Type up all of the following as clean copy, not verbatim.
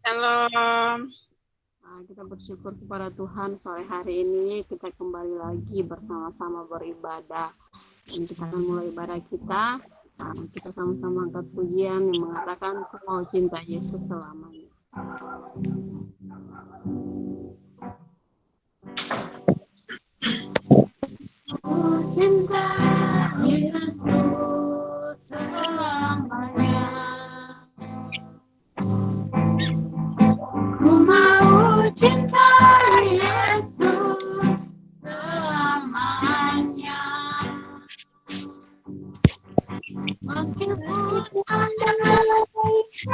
Shalom. Kita bersyukur kepada Tuhan sore hari ini kita kembali lagi bersama-sama beribadah. Dan kita akan mulai ibadah kita. Kita sama-sama angkat pujian yang mengatakan aku mau cinta Yesus selamanya. Cinta Yesus selamanya. Ku mau cinta Yesus selamanya. Meskipun ada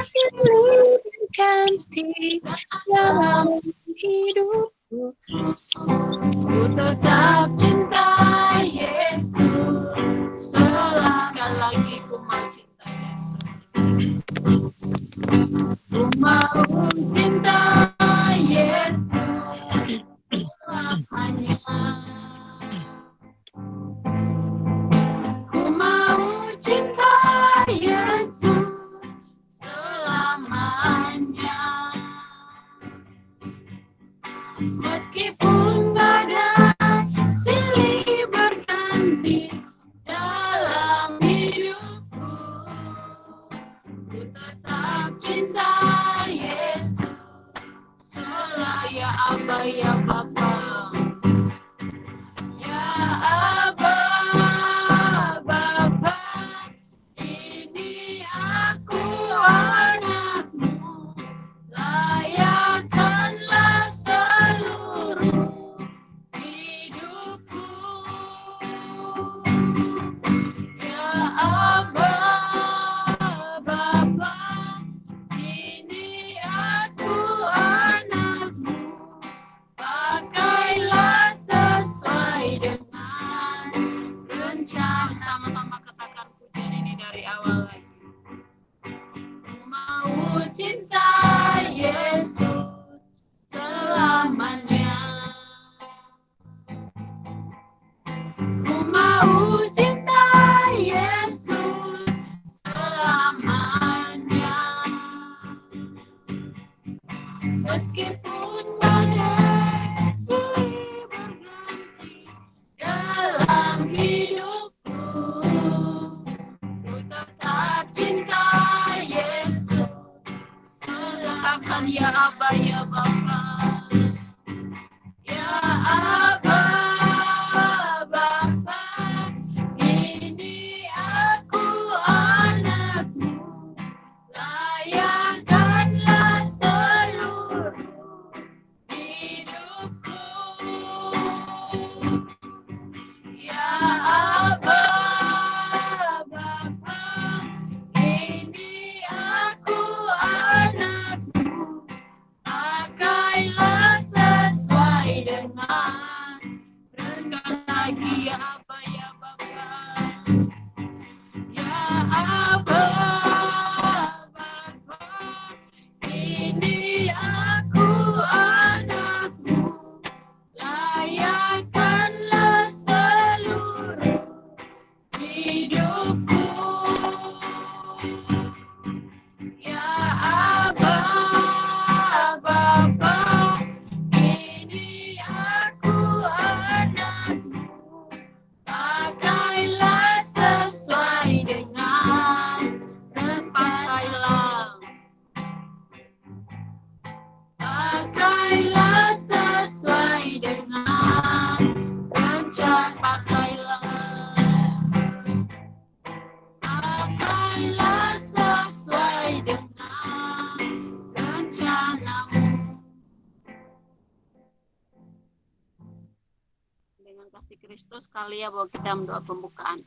silih ganti dalam hidupku, ku tetap cinta Yesus. Sekali lagi ku mau cinta Yesus. Ku mau cinta Yesus selamanya. Ku mau cinta Yesus selamanya. Meskipun badai silih berganti dalam hidupku, ku tetap cinta Yesus. Selaya Aba ya Bapa, ya Aba, Bapa, ini aku anakmu, layakkanlah seluruh hidupku. Ya Aba, Bapa, ini aku anakmu, pakailah sesuai dengan rencana. Sama-sama katakan pujian ini dari awal lagi. Ku mau cinta Yesus selamanya. Ku mau cinta Yesus selamanya. Meskipun badai silih berganti dalam hidupku, ku tetap cinta Yesus. Katakan ya Aba ya Bapa, ya Aba, Bapa, ini aku anakmu, layakkanlah seluruh hidupku. Ya Aba, Bapa, ini aku anakmu, pakailah sesuai dengan sekali lagi ya Aba ya Bapa, ya Aba, Bapa, ini aku anakmu, layakkanlah seluruh hidupku. Ya Aba, Bapa, ini aku anakmu, pakailah sesuai dengan pakailah sesuai dengan rencana. Pakailah sesuai dengan rencanamu. Dengan kasih Kristus kali ya, bahwa kita mendoa pembukaan.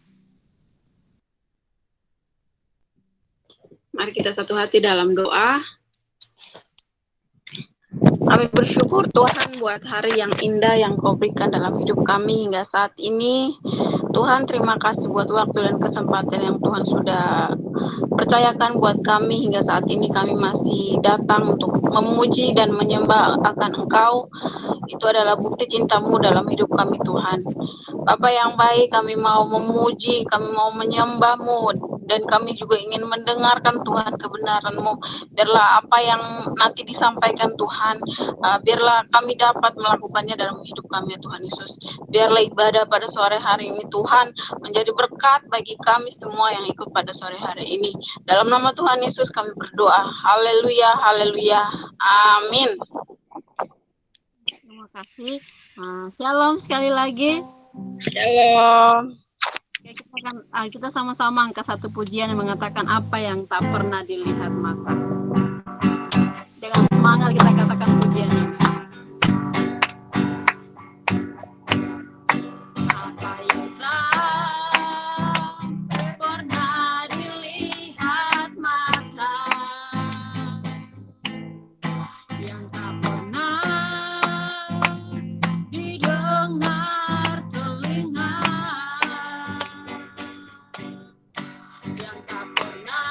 Mari kita satu hati dalam doa. Kami bersyukur Tuhan buat hari yang indah yang Kau berikan dalam hidup kami hingga saat ini. Tuhan, terima kasih buat waktu dan kesempatan yang Tuhan sudah percayakan buat kami hingga saat ini. Kami masih datang untuk memuji dan menyembah akan Engkau. Itu adalah bukti cinta-Mu dalam hidup kami Tuhan. Bapa yang baik, kami mau memuji, kami mau menyembah-Mu dan kami juga ingin mendengarkan Tuhan kebenaran-Mu. Biarlah apa yang nanti disampaikan Tuhan, biarlah kami dapat melakukannya dalam hidup kami ya Tuhan Yesus. Biarlah ibadah pada sore hari ini Tuhan menjadi berkat bagi kami semua yang ikut pada sore hari ini. Dalam nama Tuhan Yesus kami berdoa. Haleluya, haleluya. Amin. Terima kasih. Shalom sekali lagi. Shalom. Kita sama-sama angkat satu pujian yang mengatakan apa yang tak pernah dilihat mata. Dengan semangat kita katakan pujian ini. Apa yang tak pernah dilihat mata, yang tak pernah didengar telinga, yang tak pernah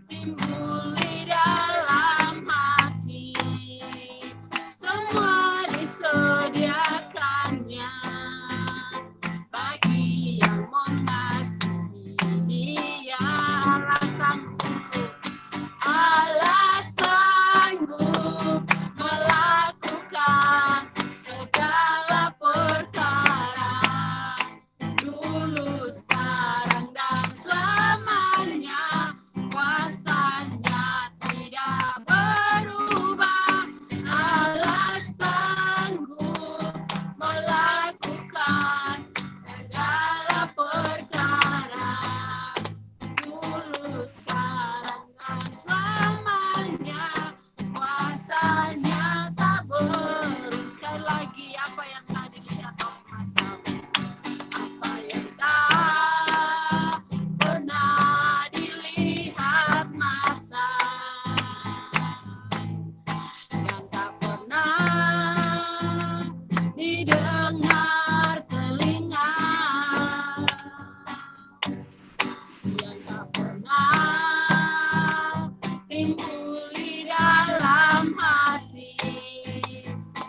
timbul di dalam hati, semua disediakannya bagi yang mengasihi Dia. Allah sanggup melakukan segala perkara, dulu, sekarang, dan selamanya. Kuasanya tidak berubah. Allah sanggup melakukan segala perkara, dulu, sekarang, dan selamanya. Kuasanya tak berubah. Sekali lagi, apa yang tak dilihat oleh matamu, apa yang tak pernah dilihat mata, yang tak pernah didengar telinga, yang tak pernah timbul di dalam hati,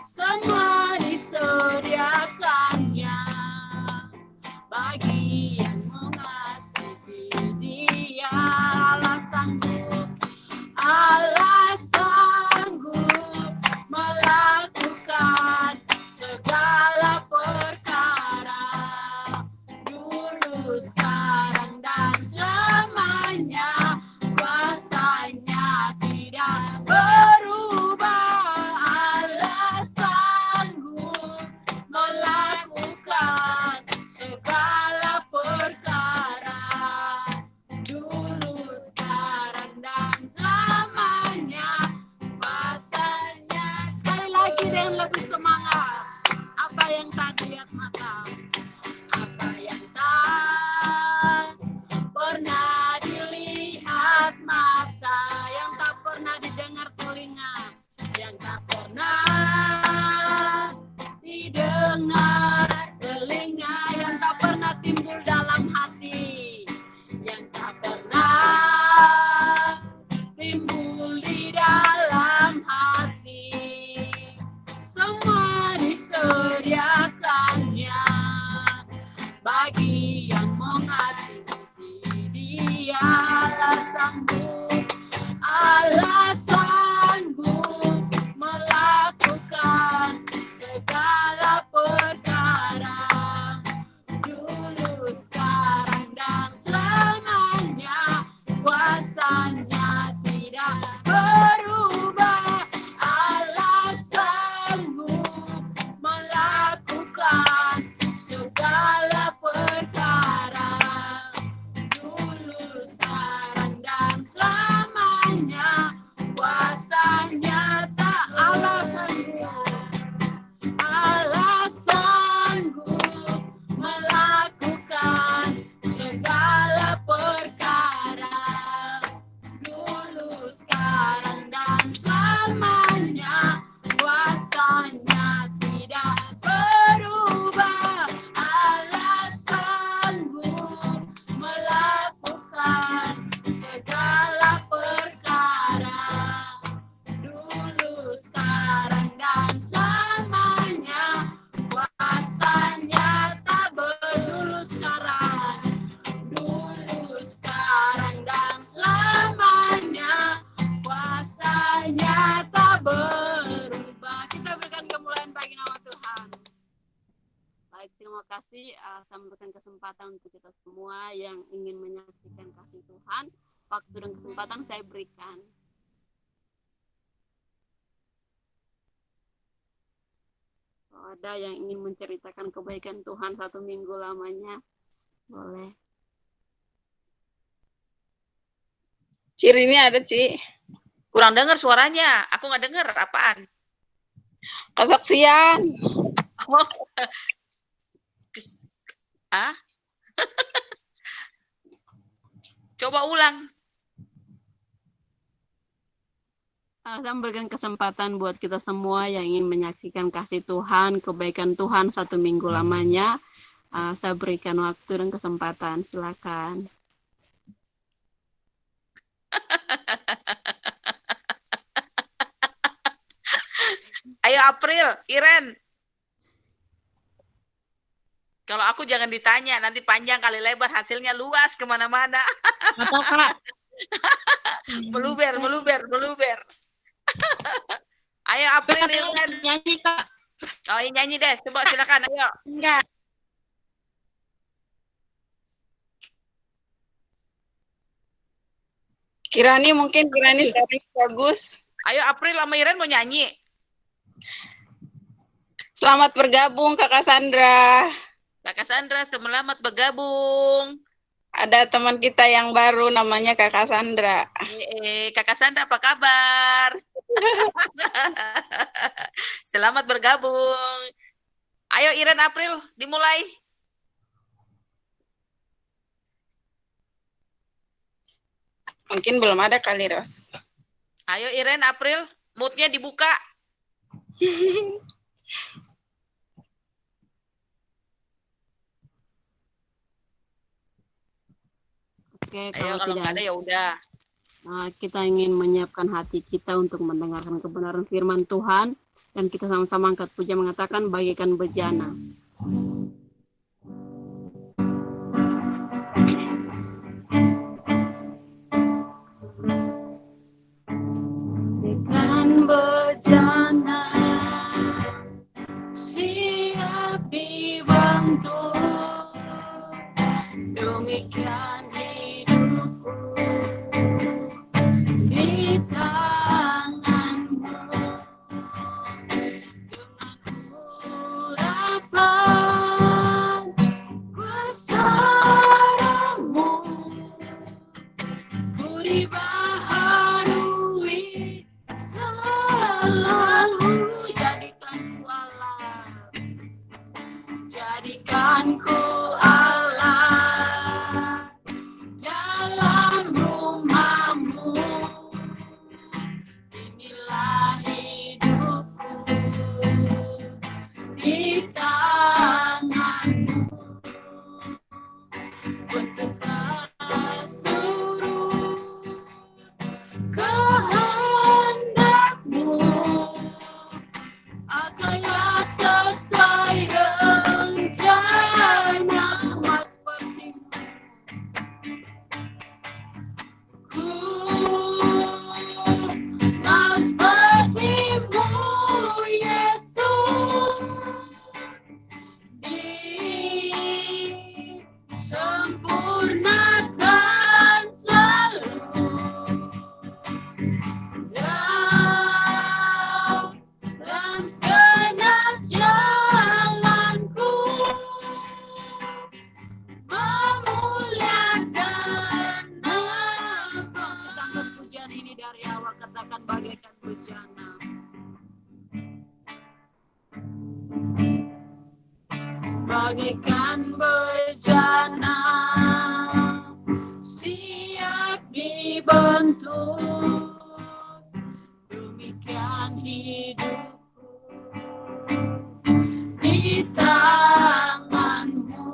semua disediakannya bagi yang mengasihi Dia. Allah sanggup melakukan segala perkara, dulu, sekarang, dan selamanya. Kuasanya tidak berubah. Allah sanggup melakukan segala perkara, dulu, sekarang, dan selamanya. Kuasanya. Sekali lagi dengan lebih semangat. Apa yang tak dilihat mata, apa yang tak pernah dilihat mata, yang tak pernah didengar telinga, yang tak pernah didengar telinga, yang tak pernah timbul dalam hati, yang tak pernah timbul di dalam hati, semua disediakannya bagi yang mengasihi Dia. Allah sanggup melakukan segala perkara, dulu, sekarang, dan selamanya. Kuasanya tidak saya memberikan kesempatan untuk kita semua yang ingin menyaksikan kasih Tuhan. Waktu dan kesempatan saya berikan. Kalau ada yang ingin menceritakan kebaikan Tuhan 1 minggu lamanya, boleh. Ciri ini ada, Ci. Kurang dengar suaranya. Aku nggak dengar apaan. Kesaksian. Oh. Coba ulang. Saya memberikan kesempatan buat kita semua yang ingin menyaksikan kasih Tuhan, kebaikan Tuhan 1 minggu lamanya. Saya berikan waktu dan kesempatan. Silakan. Ayo April, Iren. Kalau aku jangan ditanya, nanti panjang kali lebar, hasilnya luas kemana-mana. Atau Kak? Meluber. Ayo April, Iren. Nyanyi Kak. Oh, nyanyi deh, coba silakan, ayo. Enggak. Kirani suaranya bagus. Ayo April sama Iren mau nyanyi. Selamat bergabung Kakak Sandra. Kakak Sandra, selamat bergabung. Ada teman kita yang baru namanya Kakak Sandra. Kakak Sandra apa kabar? Selamat bergabung. Ayo Iren, April, dimulai. Mungkin belum ada kali, Ros. Ayo Iren, April, moodnya dibuka. Oke, Ayo kalau nggak ada ya udah. Kita ingin menyiapkan hati kita untuk mendengarkan kebenaran firman Tuhan, dan kita sama-sama angkat puja mengatakan bagaikan bejana. Bagaikan bejana siap dibentuk, demikian hidupku di tanganmu, dengan urapan kuasa-Mu, ku dibaharui selalu. Jadikanku Allah dalam rumah-Mu, inilah hidupku di tangan-Mu, bentuklah seluruh kehendak-Mu, akanlah sesuai rencana seperti-Mu. Ku mau seperti-Mu, Yesus, disempurnakan selalu dalam segenap jalanku, memuliakan nama. Angkat pujian ini dari awal, katakan bagaikan bejana. Bagaikan bejana siap dibentuk, demikian hidupku di tangan-Mu,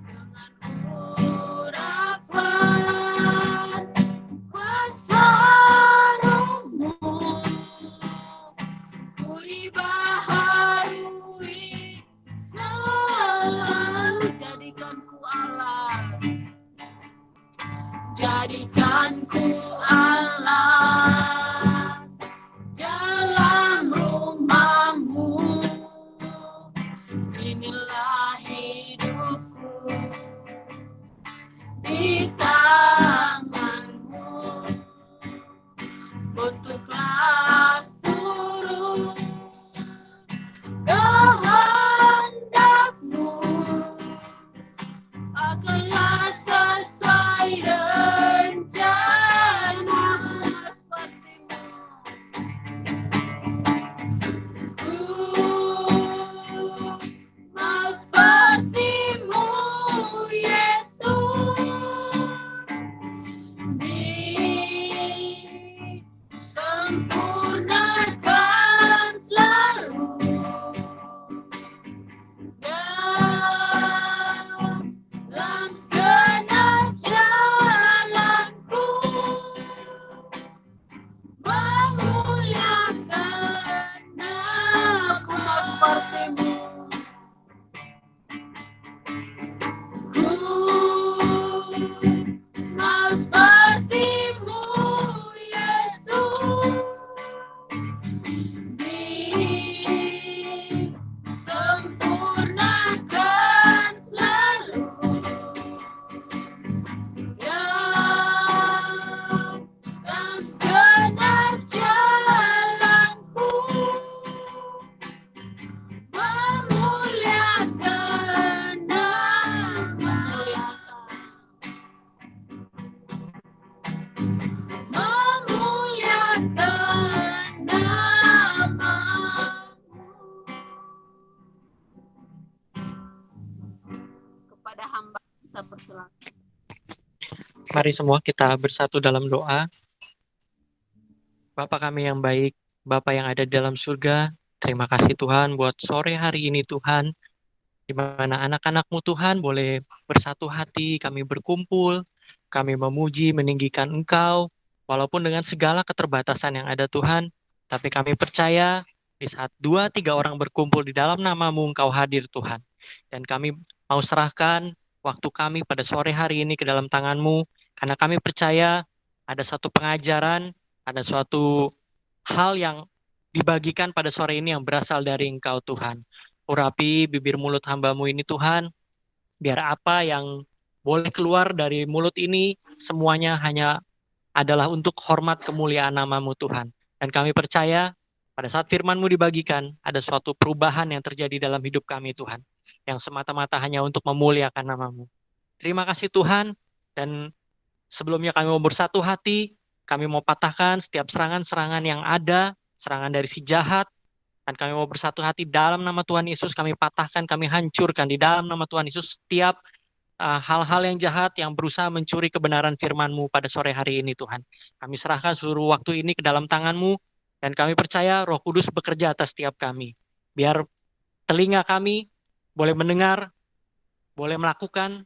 dengan urapan kuasa Roh-Mu, ku dibaharui selalu. Jadikanku Allah, jadikanku Mari semua kita bersatu dalam doa. Bapa kami yang baik, Bapa yang ada di dalam surga, terima kasih Tuhan buat sore hari ini Tuhan, di mana anak-anak-Mu Tuhan boleh bersatu hati, kami berkumpul, kami memuji, meninggikan Engkau, walaupun dengan segala keterbatasan yang ada Tuhan, tapi kami percaya di saat 2-3 orang berkumpul di dalam nama-Mu, Engkau hadir Tuhan. Dan kami mau serahkan waktu kami pada sore hari ini ke dalam tangan-Mu, karena kami percaya ada satu pengajaran, ada suatu hal yang dibagikan pada sore ini yang berasal dari Engkau Tuhan. Urapi bibir mulut hamba-Mu ini Tuhan, biar apa yang boleh keluar dari mulut ini semuanya hanya adalah untuk hormat kemuliaan nama-Mu Tuhan. Dan kami percaya pada saat firman-Mu dibagikan, ada suatu perubahan yang terjadi dalam hidup kami Tuhan, yang semata-mata hanya untuk memuliakan nama-Mu. Terima kasih Tuhan, dan sebelumnya kami mau bersatu hati, kami mau patahkan setiap serangan-serangan yang ada, serangan dari si jahat, dan kami mau bersatu hati dalam nama Tuhan Yesus, kami patahkan, kami hancurkan di dalam nama Tuhan Yesus setiap hal-hal yang jahat yang berusaha mencuri kebenaran firman-Mu pada sore hari ini Tuhan. Kami serahkan seluruh waktu ini ke dalam tangan-Mu, dan kami percaya Roh Kudus bekerja atas setiap kami. Biar telinga kami boleh mendengar, boleh melakukan,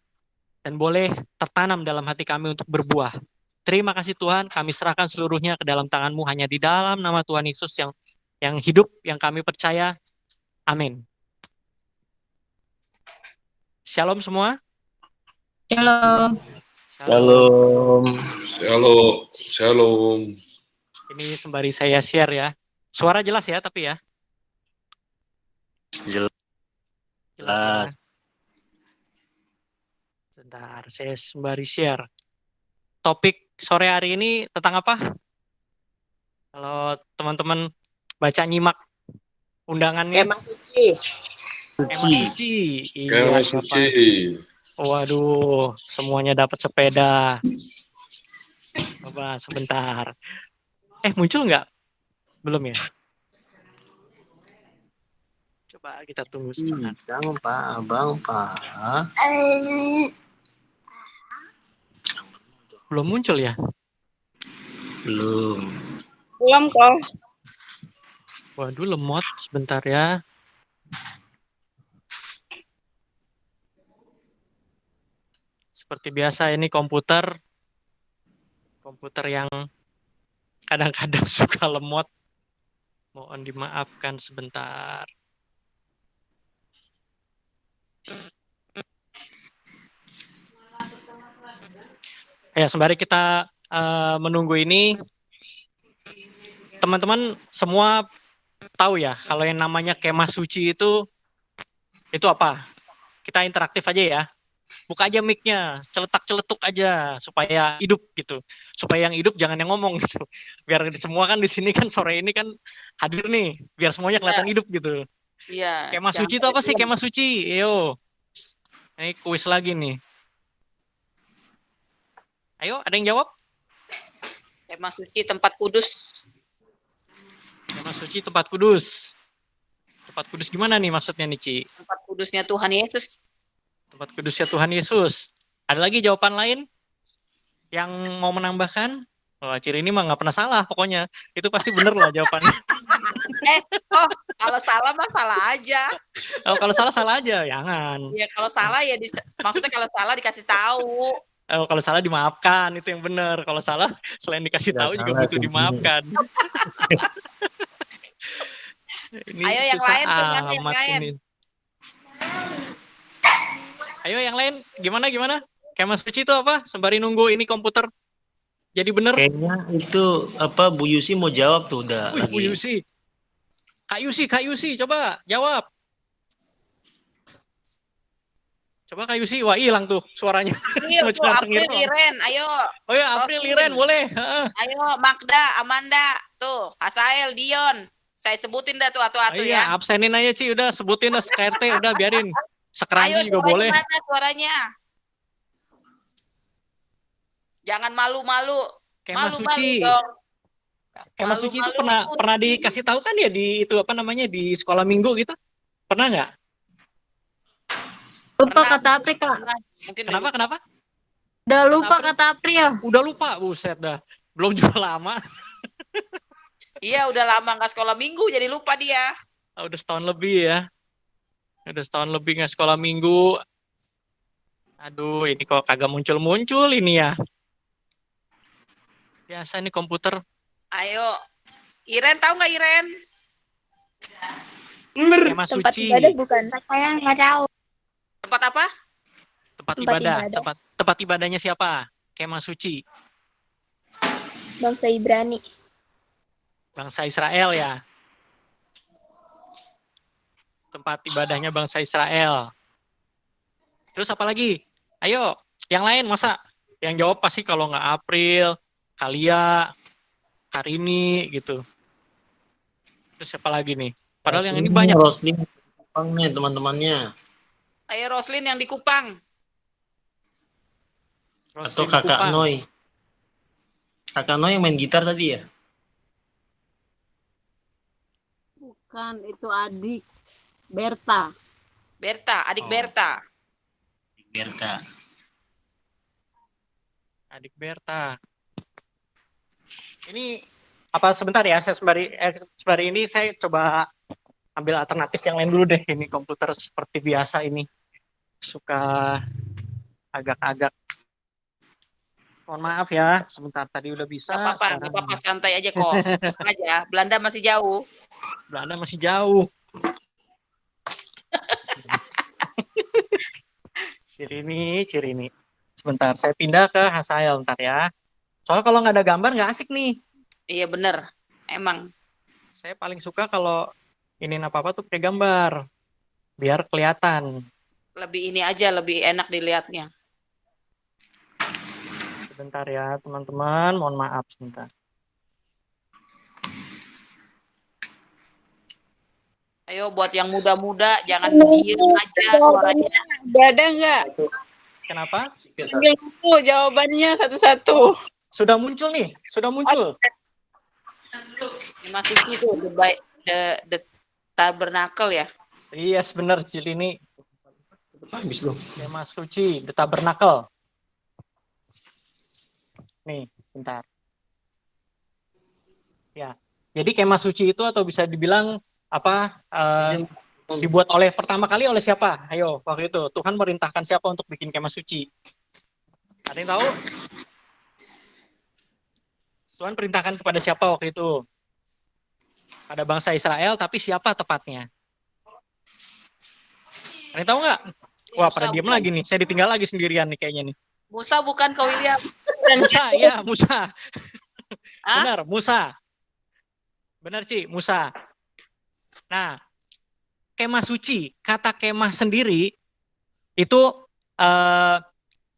dan boleh tertanam dalam hati kami untuk berbuah. Terima kasih Tuhan, kami serahkan seluruhnya ke dalam tangan-Mu hanya di dalam nama Tuhan Yesus yang hidup, yang kami percaya. Amin. Shalom semua. Shalom. Shalom. Shalom. Shalom. Ini sembari saya share ya. Suara jelas ya tapi ya? Jelas. Ya? Sebentar, saya sembari share. Topik sore hari ini tentang apa? Kalau teman-teman baca nyimak undangannya. Kemah suci. Kemah suci. Iya, Kemah suci. Waduh, semuanya dapat sepeda. Coba sebentar. Muncul nggak? Belum ya? Coba kita tunggu sebentar. Bang, Pak. Belum muncul ya? Belum. Belum kok. Waduh, lemot. Sebentar ya. Seperti biasa ini komputer yang kadang-kadang suka lemot. Mohon dimaafkan sebentar. Ya, sembari kita menunggu ini, teman-teman semua tahu ya, kalau yang namanya kemah suci itu apa? Kita interaktif aja ya. Buka aja mic-nya, celetak-celetuk aja supaya hidup gitu. Supaya yang hidup jangan yang ngomong gitu. Biar semua kan di sini kan sore ini kan hadir nih, biar semuanya kelihatan hidup gitu. Iya. Kemah suci itu apa sih kemah suci? Yo. Ini kuis lagi nih. Ayo, ada yang jawab? Kemah suci tempat kudus. Kemah suci tempat kudus. Tempat kudus gimana nih maksudnya nih, Ci? Tempat kudusnya Tuhan Yesus. Tempat kudusnya Tuhan Yesus. Ada lagi jawaban lain yang mau menambahkan? Wah, Ciri ini mah nggak pernah salah pokoknya. Itu pasti bener lah jawabannya. Kalau salah mah salah aja. Kalau salah, salah aja. Jangan. Ya kalau salah ya maksudnya kalau salah dikasih tahu. Kalau salah dimaafkan, itu yang benar. Kalau salah, selain dikasih tahu juga butuh dimaafkan. Ini ayo yang lain, yang lain. Ayo yang lain, gimana? Kemah suci itu apa? Sembari nunggu ini komputer jadi bener. Kayaknya itu apa Bu Yusi mau jawab tuh udah. Bu Yusi. Kak Yusi, coba jawab. Coba Kak Yusi, wah hilang tuh suaranya. April, Liren, ayo. Oh ya, April, Liren, boleh. Ayo, Magda, Amanda, tuh, Asael, Dion. Saya sebutin dah tuh atu-atu ya. Iya, absenin aja Ci, udah sebutin dah KRT, udah biarin. Sekeranji juga boleh. Ayo, suaranya. Jangan malu-malu. Kemah suci. Kemah suci itu pernah dikasih tahu kan ya di itu apa namanya di sekolah minggu gitu? Pernah nggak? Lupa kata April, Kak. Kenapa? Udah lupa kata April. Udah lupa, buset dah. Belum juga lama. Iya, udah lama nggak sekolah minggu, jadi lupa dia. Udah setahun lebih ya. Udah setahun lebih nggak sekolah minggu. Aduh, ini kok kagak muncul-muncul ini ya. Biasa nih komputer. Ayo, Iren tahu nggak Iren? Kemah Tempat suci. ibadah bukan? Saya nggak tahu. Tempat apa? Tempat Tempat ibadah. ibadah. Tempat ibadahnya siapa? Kemah suci. Bangsa Ibrani. Bangsa Israel ya. Tempat ibadahnya bangsa Israel. Terus apa lagi? Ayo, yang lain masa? Yang jawab pasti kalau nggak April, Kalia, Karini gitu. Terus siapa lagi nih? Padahal yang ini banyak. Roslin Kupang nih teman-temannya. Ayo Roslin yang di Kupang. Atau Roslin kakak Kupang. Noi. Kakak Noi yang main gitar tadi ya? Bukan, itu adik. Berta. Berta, adik Oh. Berta. Berta. Adik Berta. Ini apa sebentar ya, saya sembari ini saya coba ambil alternatif yang lain dulu deh. Ini komputer seperti biasa ini suka agak-agak. Mohon maaf ya, sebentar tadi udah bisa. Gak apa-apa, sekarang gak apa-apa, santai aja kok. Tenang aja, Belanda masih jauh. Belanda masih jauh. Ciri ini. Sebentar, saya pindah ke Hasael ntar ya. Soalnya kalau nggak ada gambar nggak asik nih. Iya bener, emang. Saya paling suka kalau ini apa-apa tuh pakai gambar. Biar kelihatan. Lebih ini aja, lebih enak dilihatnya. Sebentar ya teman-teman, mohon maaf sebentar. Ayo buat yang muda-muda, jangan diem aja suaranya. Ada nggak? Kenapa? Ambil dulu jawabannya satu-satu. Sudah muncul nih, sudah muncul. Ini masih itu, the tabernacle ya. Yes, bener Cil ini. Habis dong. Kemah suci, The Tabernacle. Nih, sebentar. Ya, jadi kemah suci itu atau bisa dibilang apa dibuat oleh pertama kali oleh siapa? Ayo, waktu itu Tuhan merintahkan siapa untuk bikin kemah suci? Ada yang tahu? Tuhan perintahkan kepada siapa waktu itu? Pada bangsa Israel, tapi siapa tepatnya? Ada yang tahu nggak? Wah, pada diem lagi nih. Saya ditinggal lagi sendirian nih kayaknya nih. Musa bukan ke William. Musa, ya Musa. Hah? Benar, Musa. Benar, Ci, Musa. Nah, kemah suci, kata kemah sendiri itu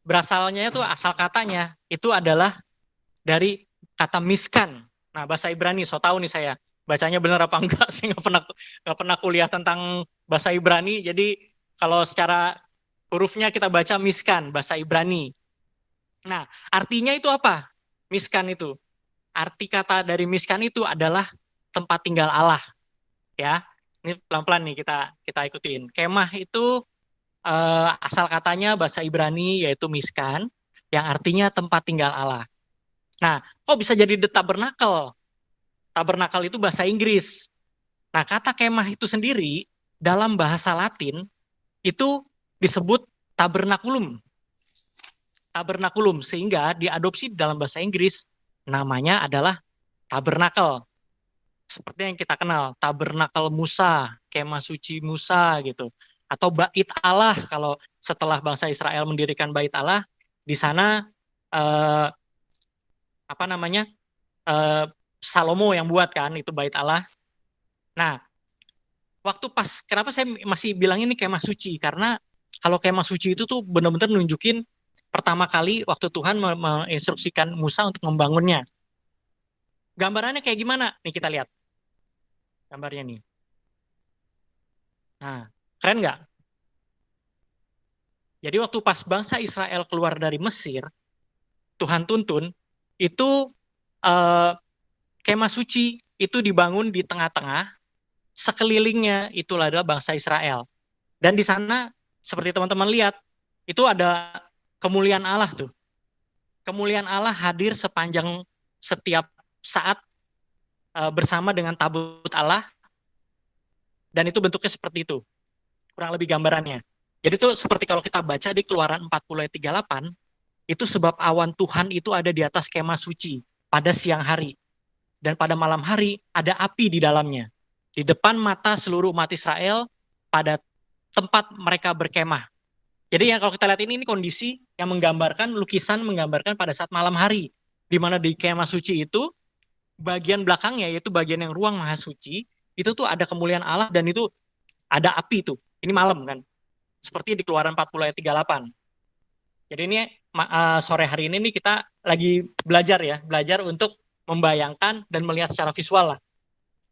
berasalnya itu asal katanya itu adalah dari kata miskan. Nah, bahasa Ibrani, so tahu nih saya. Bacanya benar apa enggak? Saya nggak pernah kuliah tentang bahasa Ibrani. Jadi kalau secara hurufnya kita baca miskan, bahasa Ibrani. Nah, artinya itu apa? Miskan itu. Arti kata dari miskan itu adalah tempat tinggal Allah. Ya, ini pelan-pelan nih kita ikutin. Kemah itu asal katanya bahasa Ibrani yaitu miskan, yang artinya tempat tinggal Allah. Nah, kok bisa jadi the tabernacle? Tabernacle itu bahasa Inggris. Nah, kata kemah itu sendiri dalam bahasa Latin itu disebut tabernaculum. Tabernaculum, sehingga diadopsi dalam bahasa Inggris namanya adalah tabernacle. Seperti yang kita kenal, tabernakel Musa, kemah suci Musa gitu. Atau bait Allah, kalau setelah bangsa Israel mendirikan bait Allah, di sana Salomo yang buat kan itu bait Allah. Nah, kenapa saya masih bilang ini kemah suci? Karena kalau kemah suci itu tuh benar-benar nunjukin pertama kali waktu Tuhan menginstruksikan Musa untuk membangunnya. Gambarannya kayak gimana? Nih kita lihat gambarnya nih. Nah, keren nggak? Jadi waktu pas bangsa Israel keluar dari Mesir, Tuhan tuntun, itu kemah suci itu dibangun di tengah-tengah, sekelilingnya itulah adalah bangsa Israel. Dan di sana, seperti teman-teman lihat, itu ada kemuliaan Allah tuh. kemuliaan Allah hadir sepanjang setiap saat bersama dengan tabut Allah, dan itu bentuknya seperti itu. Kurang lebih gambarannya. Jadi itu seperti kalau kita baca di Keluaran 40 ayat 38, itu sebab awan Tuhan itu ada di atas kemah suci pada siang hari. Dan pada malam hari ada api di dalamnya. Di depan mata seluruh umat Israel pada tempat mereka berkemah. Jadi yang kalau kita lihat ini kondisi yang menggambarkan, lukisan menggambarkan pada saat malam hari. Di mana di kemah suci itu, bagian belakangnya, yaitu bagian yang ruang maha suci, itu tuh ada kemuliaan Allah dan itu ada api tuh. Ini malam kan. Seperti di Keluaran 40 ayat 38. Jadi ini sore hari ini nih kita lagi belajar untuk membayangkan dan melihat secara visual lah.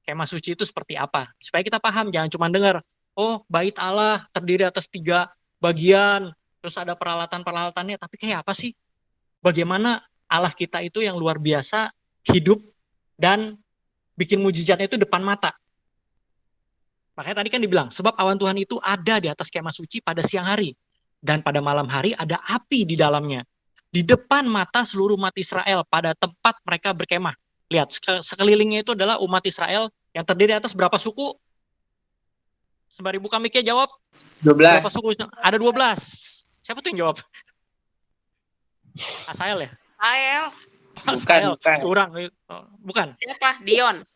Kemah suci itu seperti apa. Supaya kita paham, jangan cuma dengar, oh bait Allah terdiri atas 3 bagian, terus ada peralatan-peralatannya, tapi kayak apa sih? Bagaimana Allah kita itu yang luar biasa, hidup, dan bikin mujizatnya itu depan mata. Makanya tadi kan dibilang, sebab awan Tuhan itu ada di atas kemah suci pada siang hari. Dan pada malam hari ada api di dalamnya. Di depan mata seluruh umat Israel pada tempat mereka berkemah. Lihat, sekelilingnya itu adalah umat Israel yang terdiri atas berapa suku? Sembari buka mic-nya jawab. 12. Berapa suku? Ada 12. Siapa tuh yang jawab? Asael ya? Ael. Asael. Bukan. Curang. Bukan. Siapa? Dion.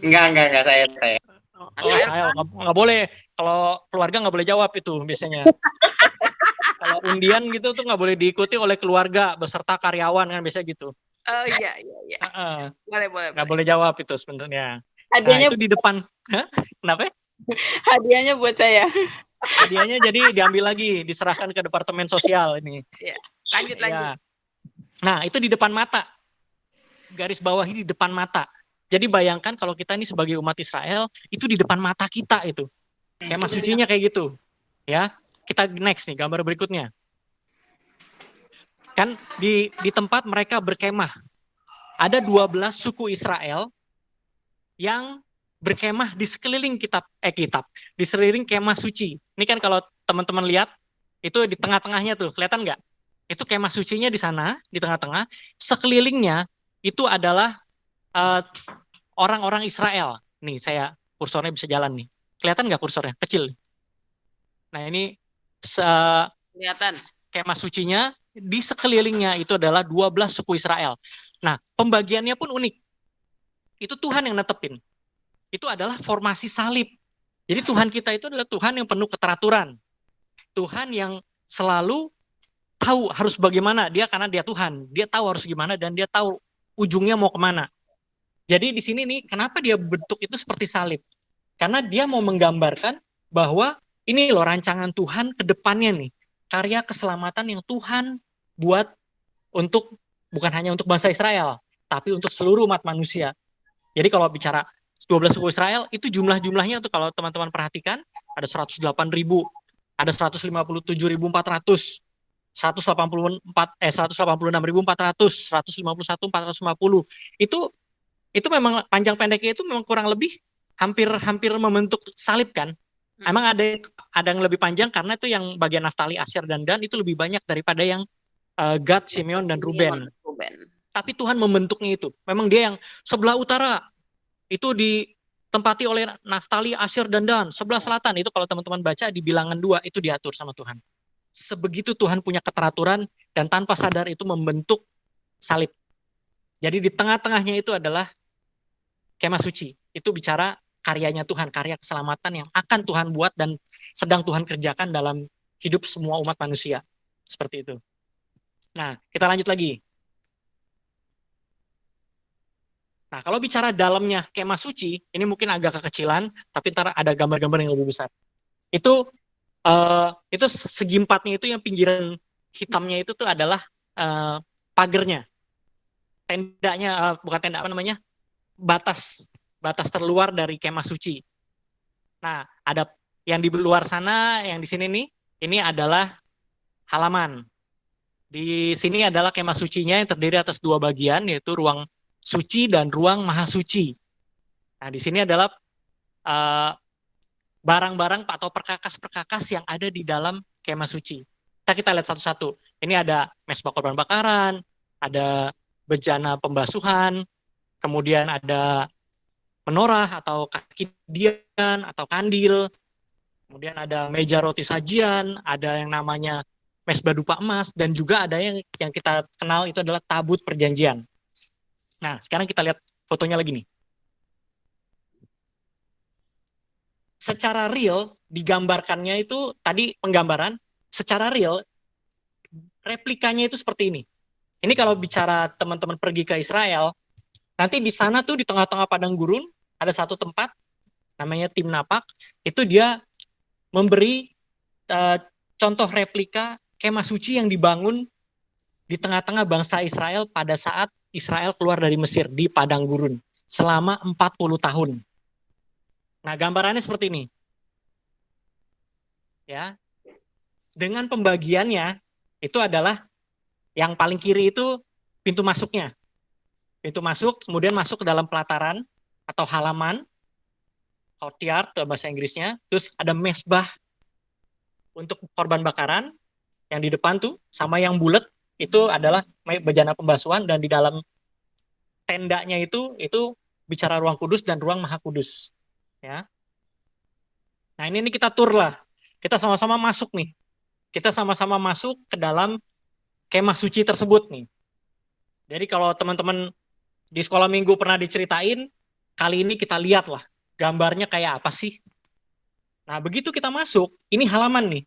Enggak saya. Asael. Nggak boleh. Kalau keluarga nggak boleh jawab itu biasanya. Kalau undian gitu tuh nggak boleh diikuti oleh keluarga beserta karyawan kan biasanya gitu. Oh iya. Boleh. Nggak boleh jawab itu sebenarnya. Hadiahnya, Itu di depan. Hah? Kenapa? hadiahnya buat saya. Hadiahnya jadi diambil lagi, diserahkan ke departemen sosial ini. Lanjut. Ya. Nah, itu di depan mata. Garis bawahi di depan mata. Jadi bayangkan kalau kita ini sebagai umat Israel, itu di depan mata kita itu. Kemah sucinya kayak gitu. Ya. Kita next nih, gambar berikutnya. Kan di tempat mereka berkemah. Ada 12 suku Israel yang berkemah di sekeliling di sekeliling kemah suci. Ini kan kalau teman-teman lihat, itu di tengah-tengahnya tuh, kelihatan nggak? Itu kemah sucinya di sana, di tengah-tengah. Sekelilingnya itu adalah orang-orang Israel. Nih, saya kursornya bisa jalan nih. Kelihatan nggak kursornya? Kecil. Nah, ini Kelihatan. kemah sucinya, di sekelilingnya itu adalah 12 suku Israel. Nah, pembagiannya pun unik. Itu Tuhan yang netepin. Itu adalah formasi salib. Jadi Tuhan kita itu adalah Tuhan yang penuh keteraturan. Tuhan yang selalu tahu harus bagaimana dia, karena dia Tuhan. Dia tahu harus gimana dan dia tahu ujungnya mau kemana. Jadi di sini nih, kenapa dia bentuk itu seperti salib? Karena dia mau menggambarkan bahwa ini loh rancangan Tuhan ke depannya nih. Karya keselamatan yang Tuhan buat bukan hanya untuk bangsa Israel, tapi untuk seluruh umat manusia. Jadi kalau bicara 12 suku Israel, itu jumlah-jumlahnya tuh kalau teman-teman perhatikan, ada 108.000, ada 157.400, 186.400, 151.450. Itu memang panjang pendeknya itu memang kurang lebih hampir membentuk salib kan. Emang ada yang lebih panjang karena itu yang bagian Naftali, Asyer, dan Dan itu lebih banyak daripada yang Gad, Simeon, dan Ruben. Tapi Tuhan membentuknya itu. Memang dia yang sebelah utara itu ditempati oleh Naftali, Asyer, dan Dan. Sebelah selatan itu kalau teman-teman baca di Bilangan 2 itu diatur sama Tuhan. Sebegitu Tuhan punya keteraturan dan tanpa sadar itu membentuk salib. Jadi di tengah-tengahnya itu adalah kemah suci. Itu bicara karyanya Tuhan, karya keselamatan yang akan Tuhan buat dan sedang Tuhan kerjakan dalam hidup semua umat manusia. Seperti itu. Nah, kita lanjut lagi. Nah, kalau bicara dalamnya kemah suci, ini mungkin agak kekecilan, tapi ntar ada gambar-gambar yang lebih besar. Itu segi empatnya itu yang pinggiran hitamnya itu tuh adalah pagernya. Tendanya, bukan tenda, batas terluar dari kemah suci. Nah, ada yang di luar sana, yang di sini nih, ini adalah halaman. Di sini adalah kemah sucinya yang terdiri atas 2 bagian, yaitu ruang suci dan ruang maha suci. Nah, di sini adalah barang-barang atau perkakas-perkakas yang ada di dalam kemah suci. Kita lihat satu-satu. Ini ada mesbah korban bakaran, ada bejana pembasuhan, kemudian ada menorah atau kaki dian atau kandil, kemudian ada meja roti sajian, ada yang namanya mesbah dupa emas, dan juga ada yang kita kenal itu adalah tabut perjanjian. Nah, sekarang kita lihat fotonya lagi nih. Secara real, digambarkannya itu tadi penggambaran, secara real, replikanya itu seperti ini. Ini kalau bicara teman-teman pergi ke Israel, nanti di sana tuh di tengah-tengah padang gurun ada satu tempat namanya Tim Napak, itu dia memberi contoh replika kemah suci yang dibangun di tengah-tengah bangsa Israel pada saat Israel keluar dari Mesir di padang gurun selama 40 tahun. Nah, gambarannya seperti ini. Ya. Dengan pembagiannya itu adalah yang paling kiri itu pintu masuknya. Pintu masuk, kemudian masuk ke dalam pelataran atau halaman, courtyard bahasa Inggrisnya. Terus ada mesbah untuk korban bakaran yang di depan tuh, sama yang bulat itu adalah bejana pembasuhan, dan di dalam tendanya itu bicara ruang kudus dan ruang maha kudus. Ya. Nah, ini kita tur lah. Kita sama-sama masuk nih. Kita sama-sama masuk ke dalam kemah suci tersebut nih. Jadi kalau teman-teman di sekolah minggu pernah diceritain, kali ini kita lihat lah gambarnya kayak apa sih. Nah, begitu kita masuk, ini halaman nih.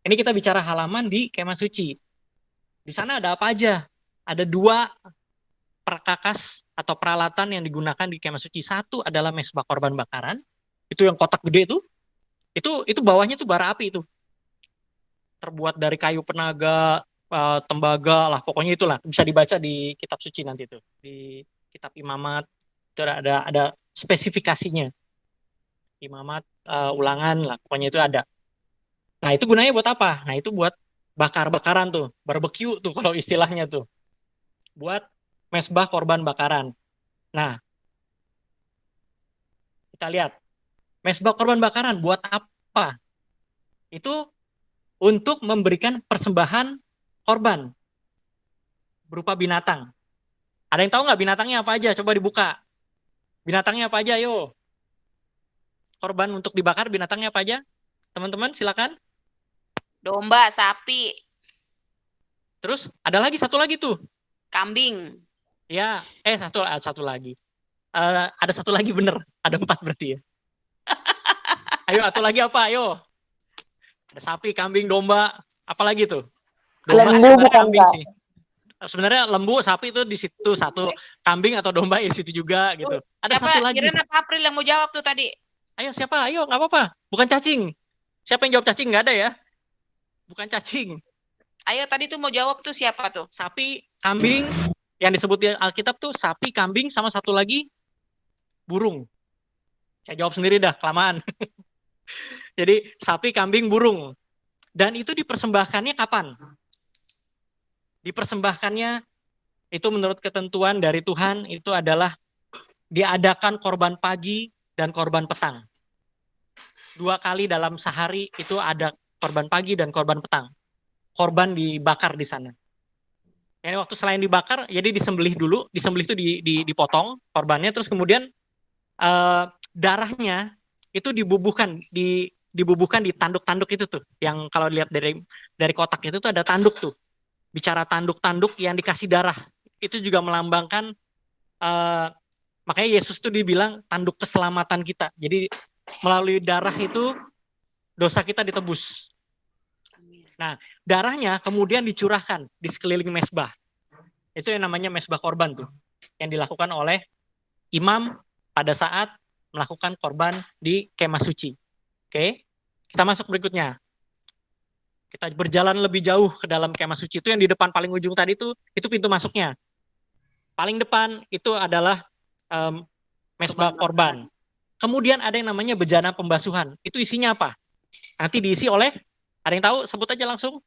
Ini kita bicara halaman di kemah suci. Di sana ada apa aja? Ada 2 perkakas atau peralatan yang digunakan di kemah suci. Satu adalah mesbah korban bakaran, itu yang kotak gede itu bawahnya tuh bara api itu. Terbuat dari kayu penaga, tembaga lah, pokoknya itulah, bisa dibaca di kitab suci nanti tuh, di kitab Imamat itu ada spesifikasinya, Imamat, Ulangan lah, pokoknya itu ada. Nah, itu gunanya buat apa? Nah, itu buat bakar-bakaran tuh, barbecue tuh kalau istilahnya tuh, buat mesbah korban bakaran. Nah, kita lihat mesbah korban bakaran buat apa? Itu untuk memberikan persembahan korban berupa binatang. Ada yang tahu nggak binatangnya apa aja? Coba dibuka. Binatangnya apa aja? Yo. Korban untuk dibakar binatangnya apa aja? Teman-teman silakan. Domba, sapi, Terus ada lagi satu lagi tuh. kambing. Ya, satu lagi. Ada satu lagi bener. Ada 4 berarti ya. Ayo, satu lagi apa? Ayo. Ada sapi, kambing, domba, apa lagi tuh? Domba, Lembu bukan, kambing Pak? sih. Sebenarnya lembu, sapi itu di situ satu, kambing atau domba di situ juga gitu. Ada Siapa? satu lagi. Kirain apa April yang mau jawab tuh tadi? Ayo siapa? Ayo, nggak apa-apa. Bukan cacing. Siapa yang jawab cacing? Nggak ada ya? Bukan cacing. Ayo tadi tuh mau jawab tuh siapa tuh? Sapi, kambing, yang disebut di Alkitab tuh sapi, kambing, sama satu lagi burung. Saya jawab sendiri dah, kelamaan. Jadi sapi, kambing, burung. Dan itu dipersembahkannya kapan? Dipersembahkannya itu menurut ketentuan dari Tuhan itu adalah diadakan korban pagi dan korban petang. 2 kali dalam sehari itu ada korban pagi dan korban petang. Korban dibakar di sana. Jadi waktu selain dibakar, jadi disembelih dulu. Disembelih itu dipotong korbannya, terus kemudian darahnya itu dibubuhkan di tanduk-tanduk itu tuh, yang kalau dilihat dari kotak itu tuh ada tanduk tuh. Bicara tanduk-tanduk yang dikasih darah, itu juga melambangkan, makanya Yesus tuh dibilang tanduk keselamatan kita. Jadi melalui darah itu dosa kita ditebus. Nah, darahnya kemudian dicurahkan di sekeliling mesbah. Itu yang namanya mesbah korban tuh, yang dilakukan oleh imam pada saat melakukan korban di kemah suci. Oke, kita masuk berikutnya. Kita berjalan lebih jauh ke dalam kemah suci. Itu yang di depan paling ujung tadi itu pintu masuknya. Paling depan itu adalah mesbah korban. Kemudian ada yang namanya bejana pembasuhan. Itu isinya apa? Nanti diisi oleh, ada yang tahu? Sebut aja langsung.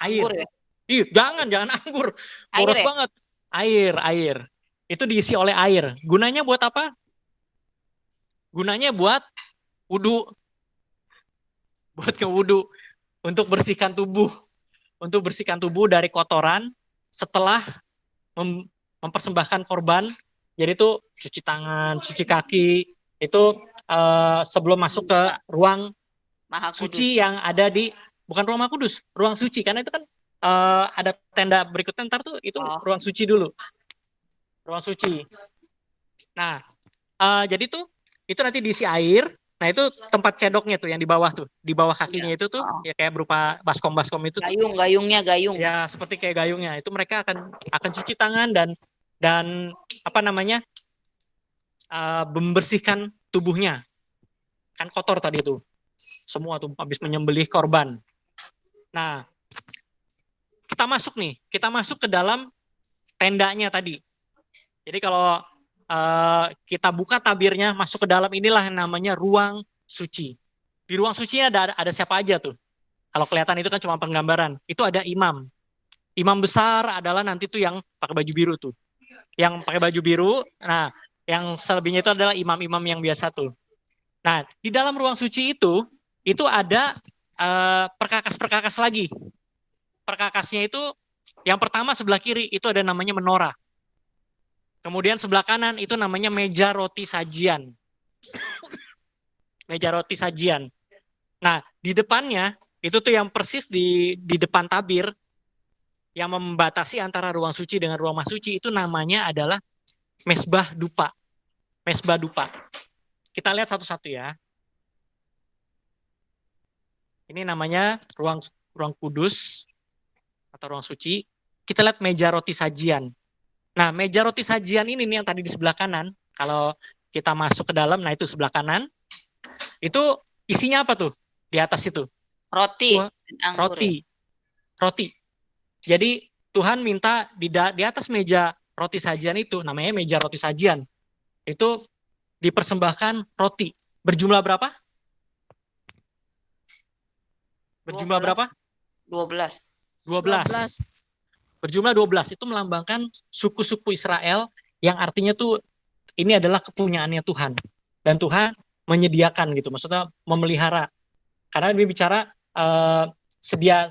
Air. Anggur ya? Ih, jangan anggur. Boros ya? banget. Air. Itu diisi oleh air. Gunanya buat apa? Gunanya buat wudu. Buat ke wudu. Untuk bersihkan tubuh. Untuk bersihkan tubuh dari kotoran setelah mempersembahkan korban. Jadi itu cuci tangan, cuci kaki, itu sebelum masuk ke ruang Maha Kudus. suci yang ada di, bukan ruang Maha Kudus, ruang suci, karena itu kan ada tenda berikutnya, ntar tuh itu ruang suci dulu. Ruang suci. Nah, jadi tuh itu nanti diisi air. Nah, itu tempat cedoknya tuh yang di bawah tuh, di bawah kakinya itu tuh ya kayak berupa baskom-baskom itu. Gayung. Ya, seperti kayak gayungnya. Itu mereka akan cuci tangan dan apa namanya? Membersihkan tubuhnya. Kan kotor tadi itu. Semua tuh habis menyembelih korban. Nah, kita masuk ke dalam tendanya tadi. Jadi kalau kita buka tabirnya, masuk ke dalam, inilah yang namanya ruang suci. Di ruang suci ada siapa aja tuh? Kalau kelihatan itu kan cuma penggambaran. Itu ada imam. Imam besar adalah nanti tuh yang pakai baju biru tuh. Yang pakai baju biru, nah yang selebihnya itu adalah imam-imam yang biasa tuh. Nah, di dalam ruang suci itu ada perkakas-perkakas lagi. Perkakasnya itu yang pertama sebelah kiri itu ada namanya menorah. Kemudian sebelah kanan itu namanya meja roti sajian. Meja roti sajian. Nah, di depannya itu tuh yang persis di depan tabir yang membatasi antara ruang suci dengan ruang maha suci itu namanya adalah mesbah dupa. Mesbah dupa. Kita lihat satu-satu ya. Ini namanya ruang kudus atau ruang suci. Kita lihat meja roti sajian. Nah, meja roti sajian ini nih yang tadi di sebelah kanan, kalau kita masuk ke dalam, nah itu sebelah kanan, itu isinya apa tuh di atas itu? Roti. Roti. Jadi Tuhan minta di atas meja roti sajian itu, namanya meja roti sajian, itu dipersembahkan roti. Berjumlah berapa? Berjumlah 12. berapa? 12. Berjumlah 12, itu melambangkan suku-suku Israel yang artinya tuh ini adalah kepunyaannya Tuhan. Dan Tuhan menyediakan gitu, maksudnya memelihara. Karena dia bicara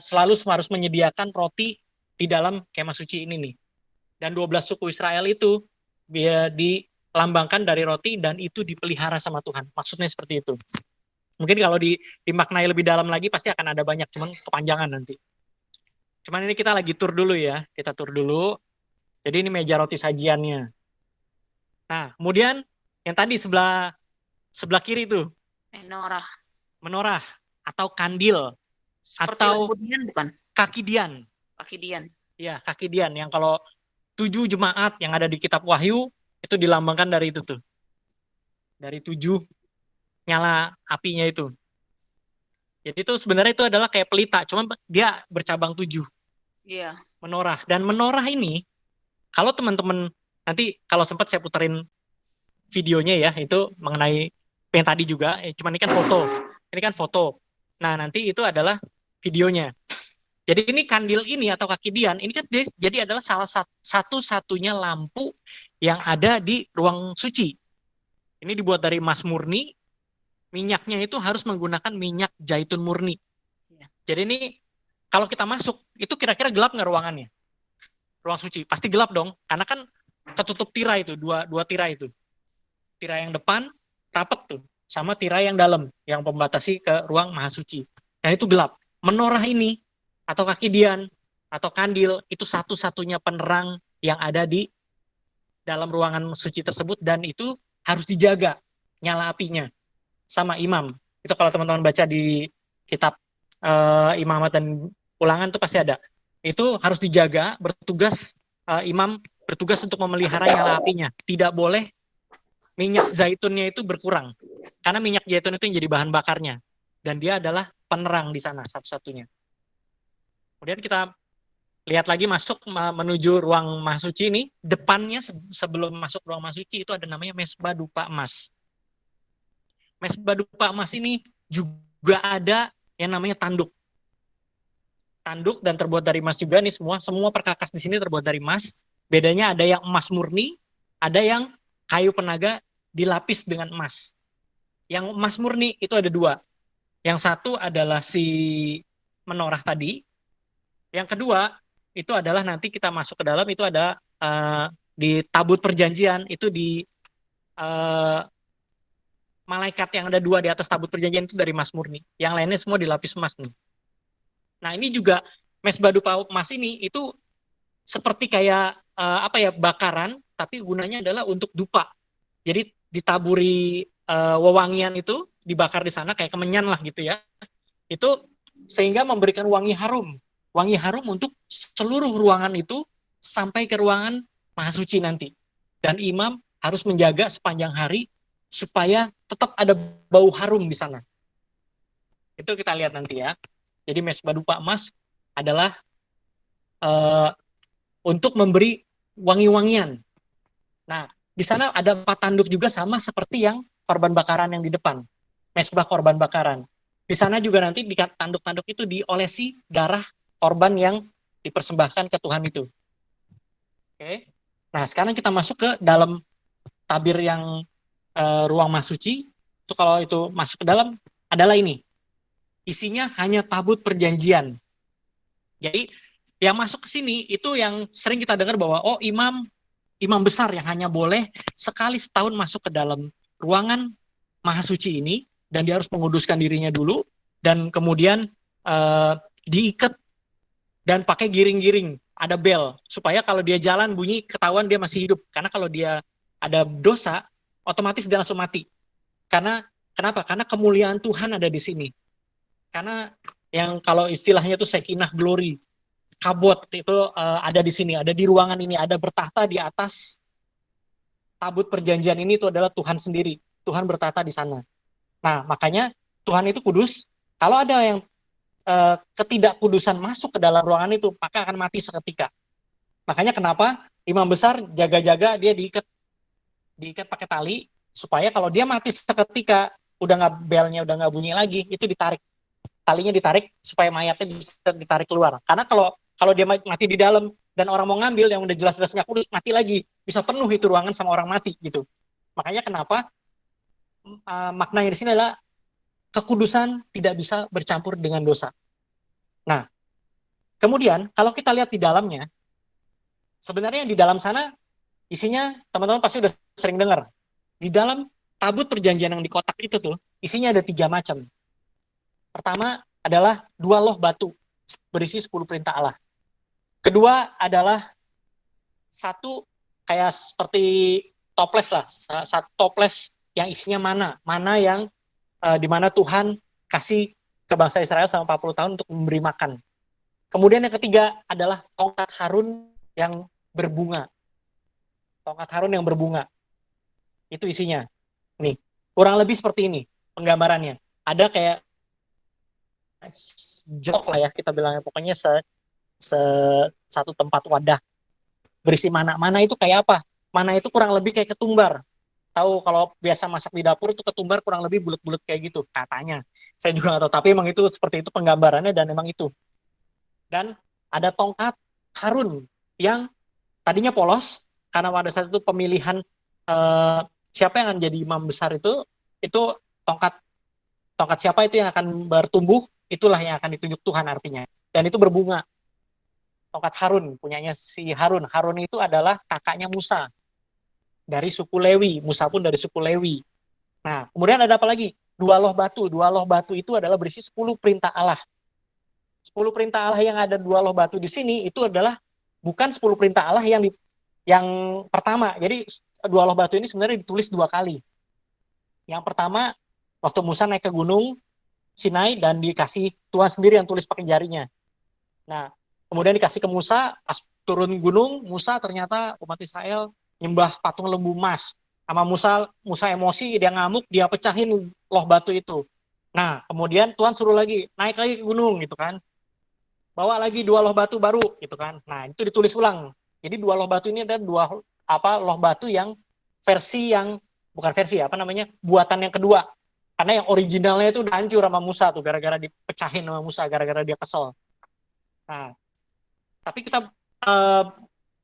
selalu harus menyediakan roti di dalam kemah suci ini nih. Dan 12 suku Israel itu dilambangkan dari roti dan itu dipelihara sama Tuhan. Maksudnya seperti itu. Mungkin kalau dimaknai lebih dalam lagi pasti akan ada banyak, cuman kepanjangan nanti. Cuman ini kita lagi tur dulu ya, kita tur dulu. Jadi ini meja roti sajiannya. Nah, kemudian yang tadi sebelah kiri itu menorah atau kandil. Seperti atau kemudian bukan? Kaki dian. Iya, kaki dian yang kalau 7 jemaat yang ada di kitab Wahyu itu dilambangkan dari itu tuh. Dari 7 nyala apinya itu. Jadi itu sebenarnya itu adalah kayak pelita, cuman dia bercabang 7. Iya. Menorah. Dan menorah ini, kalau teman-teman, nanti kalau sempat saya puterin videonya ya, itu mengenai yang tadi juga, cuman ini kan foto. Ini kan foto. Nah, nanti itu adalah videonya. Jadi ini kandil ini atau kaki dian, ini kan jadi adalah salah satu-satunya lampu yang ada di ruang suci. Ini dibuat dari emas murni, minyaknya itu harus menggunakan minyak zaitun murni. Jadi ini kalau kita masuk, itu kira-kira gelap nggak ruangannya? Ruang suci, pasti gelap dong, karena kan ketutup tirai itu, dua tirai itu. Tirai yang depan, rapet tuh, sama tirai yang dalam, yang membatasi ke ruang maha suci. Dan itu gelap. Menorah ini, atau kaki dian, atau kandil, itu satu-satunya penerang yang ada di dalam ruangan suci tersebut, dan itu harus dijaga nyala apinya sama imam. Itu kalau teman-teman baca di kitab imamat dan ulangan tuh pasti ada. Itu harus dijaga, bertugas imam bertugas untuk memelihara nyala apinya. Tidak boleh minyak zaitunnya itu berkurang. Karena minyak zaitun itu yang jadi bahan bakarnya. Dan dia adalah penerang di sana satu-satunya. Kemudian kita lihat lagi masuk menuju ruang maha suci ini. Depannya sebelum masuk ruang maha suci itu ada namanya mesbah dupa emas. Mesbah dupa emas ini juga ada yang namanya tanduk. Tanduk dan terbuat dari emas juga nih semua perkakas di sini terbuat dari emas. Bedanya ada yang emas murni, ada yang kayu penaga dilapis dengan emas. Yang emas murni itu ada 2. Yang satu adalah si menorah tadi. Yang kedua itu adalah nanti kita masuk ke dalam itu ada di tabut perjanjian itu di malaikat yang ada 2 di atas tabut perjanjian itu dari emas murni. Yang lainnya semua dilapis emas nih. Nah ini juga mesbah dupa emas ini itu seperti kayak bakaran, tapi gunanya adalah untuk dupa. Jadi ditaburi wewangian itu dibakar di sana kayak kemenyan lah gitu ya. Itu sehingga memberikan wangi harum untuk seluruh ruangan itu sampai ke ruangan Maha Suci nanti. Dan imam harus menjaga sepanjang hari supaya tetap ada bau harum di sana. Itu kita lihat nanti ya. Jadi mesbah dupa emas adalah untuk memberi wangi-wangian. Nah, di sana ada 4 tanduk juga sama seperti yang korban bakaran yang di depan. Mesbah korban bakaran. Di sana juga nanti di tanduk-tanduk itu diolesi darah korban yang dipersembahkan ke Tuhan itu. Oke. Nah, sekarang kita masuk ke dalam tabir yang ruang Maha Suci. Itu kalau itu masuk ke dalam adalah ini. Isinya hanya tabut perjanjian. Jadi yang masuk ke sini itu yang sering kita dengar bahwa imam besar yang hanya boleh sekali setahun masuk ke dalam ruangan Maha Suci ini, dan dia harus menguduskan dirinya dulu, dan kemudian diikat dan pakai giring-giring, ada bel, supaya kalau dia jalan bunyi ketahuan dia masih hidup. Karena kalau dia ada dosa, otomatis dia langsung mati. Kenapa? Karena kemuliaan Tuhan ada di sini. Karena yang kalau istilahnya itu Shekinah glory, kabot itu ada di sini, ada di ruangan ini, ada bertahta di atas tabut perjanjian ini, itu adalah Tuhan sendiri. Tuhan bertahta di sana. Nah, makanya Tuhan itu kudus. Kalau ada yang ketidakkudusan masuk ke dalam ruangan itu, maka akan mati seketika. Makanya kenapa imam besar jaga-jaga, dia diikat pakai tali, supaya kalau dia mati seketika, belnya udah nggak bunyi lagi, itu ditarik. Talinya ditarik supaya mayatnya bisa ditarik keluar. Karena kalau dia mati di dalam dan orang mau ngambil yang udah jelas-jelas nggak kudus, mati lagi, bisa penuh itu ruangan sama orang mati gitu. Makanya kenapa maknanya di sini adalah kekudusan tidak bisa bercampur dengan dosa. Nah, kemudian kalau kita lihat di dalamnya, sebenarnya di dalam sana isinya teman-teman pasti udah sering dengar. Di dalam tabut perjanjian yang di kotak itu tuh isinya ada 3 macam. Pertama adalah 2 loh batu berisi 10 perintah Allah. Kedua adalah 1 kayak seperti toples lah, 1 toples yang isinya mana yang di mana Tuhan kasih ke bangsa Israel selama 40 tahun untuk memberi makan. Kemudian yang ketiga adalah tongkat Harun yang berbunga. Tongkat Harun yang berbunga. Itu isinya. Nih, kurang lebih seperti ini penggambarannya. Ada kayak jok lah ya kita bilangnya, pokoknya satu tempat wadah berisi mana. Mana itu kayak apa? Mana itu kurang lebih kayak ketumbar. Tahu kalau biasa masak di dapur itu ketumbar kurang lebih bulat-bulat kayak gitu katanya. Saya juga nggak tahu, tapi emang itu seperti itu penggambarannya dan emang itu. Dan ada tongkat Harun yang tadinya polos karena pada saat itu pemilihan siapa yang akan jadi imam besar itu tongkat siapa itu yang akan bertumbuh, itulah yang akan ditunjuk Tuhan artinya. Dan itu berbunga. Tongkat Harun punyanya si Harun. Harun itu adalah kakaknya Musa. Dari suku Lewi, Musa pun dari suku Lewi. Nah, kemudian ada apa lagi? 2 loh batu. 2 loh batu itu adalah berisi 10 perintah Allah. 10 perintah Allah yang ada 2 loh batu di sini itu adalah bukan 10 perintah Allah yang pertama. Jadi 2 loh batu ini sebenarnya ditulis 2 kali. Yang pertama waktu Musa naik ke gunung Sinai dan dikasih Tuhan sendiri yang tulis pakai jarinya. Nah, kemudian dikasih ke Musa, pas turun gunung, Musa ternyata umat Israel nyembah patung lembu emas. Sama Musa emosi, dia ngamuk, dia pecahin loh batu itu. Nah, kemudian Tuhan suruh lagi, naik lagi ke gunung gitu kan. Bawa lagi 2 loh batu baru gitu kan. Nah, itu ditulis ulang. Jadi 2 loh batu ini ada 2 loh batu yang buatan yang kedua. Karena yang originalnya itu udah hancur sama Musa tuh, gara-gara dipecahin sama Musa, gara-gara dia kesel. Nah, tapi kita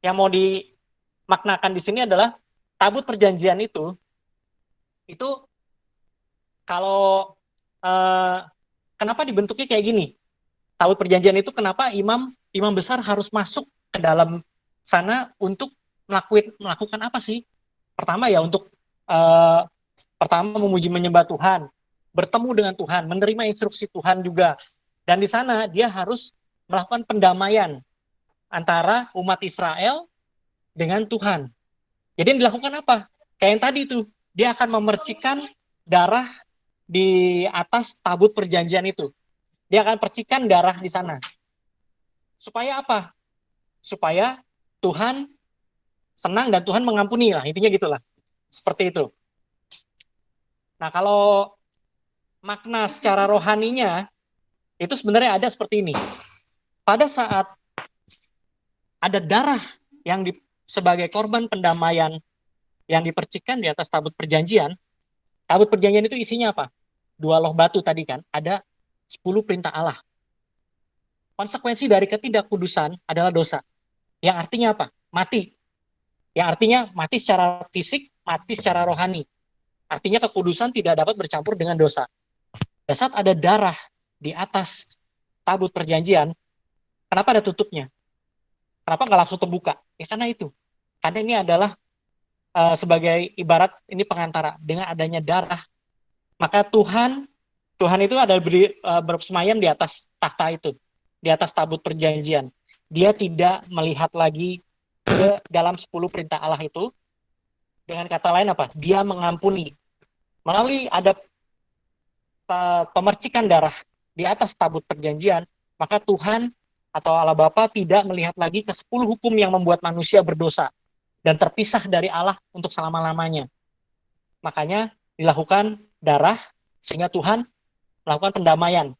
yang mau dimaknakan di sini adalah tabut perjanjian itu kalau kenapa dibentuknya kayak gini? Tabut perjanjian itu kenapa imam imam besar harus masuk ke dalam sana untuk melakukan apa sih? Pertama ya untuk pertama memuji menyembah Tuhan, bertemu dengan Tuhan, menerima instruksi Tuhan juga. Dan di sana dia harus melakukan pendamaian antara umat Israel dengan Tuhan. Jadi yang dilakukan apa? Kayak yang tadi tuh, dia akan memercikan darah di atas tabut perjanjian itu. Dia akan percikan darah di sana. Supaya apa? Supaya Tuhan senang dan Tuhan mengampuni lah, intinya gitulah. Seperti itu. Nah, kalau makna secara rohaninya itu sebenarnya ada seperti ini. Pada saat ada darah yang sebagai korban pendamaian yang dipercikan di atas tabut perjanjian itu isinya apa? 2 loh batu tadi kan, ada 10 perintah Allah. Konsekuensi dari ketidakkudusan adalah dosa. Yang artinya apa? Mati. Yang artinya mati secara fisik, mati secara rohani. Artinya kekudusan tidak dapat bercampur dengan dosa. Pada saat ada darah di atas tabut perjanjian, kenapa ada tutupnya? Kenapa nggak langsung terbuka? Ya karena itu. Karena ini adalah sebagai ibarat ini pengantara. Dengan adanya darah, maka Tuhan itu ada bersemayam di atas takhta itu, di atas tabut perjanjian. Dia tidak melihat lagi ke dalam 10 perintah Allah itu. Dengan kata lain apa? Dia mengampuni. Melalui ada pemercikan darah di atas tabut perjanjian, maka Tuhan atau Allah Bapa tidak melihat lagi ke 10 hukum yang membuat manusia berdosa dan terpisah dari Allah untuk selama-lamanya. Makanya dilakukan darah sehingga Tuhan melakukan pendamaian.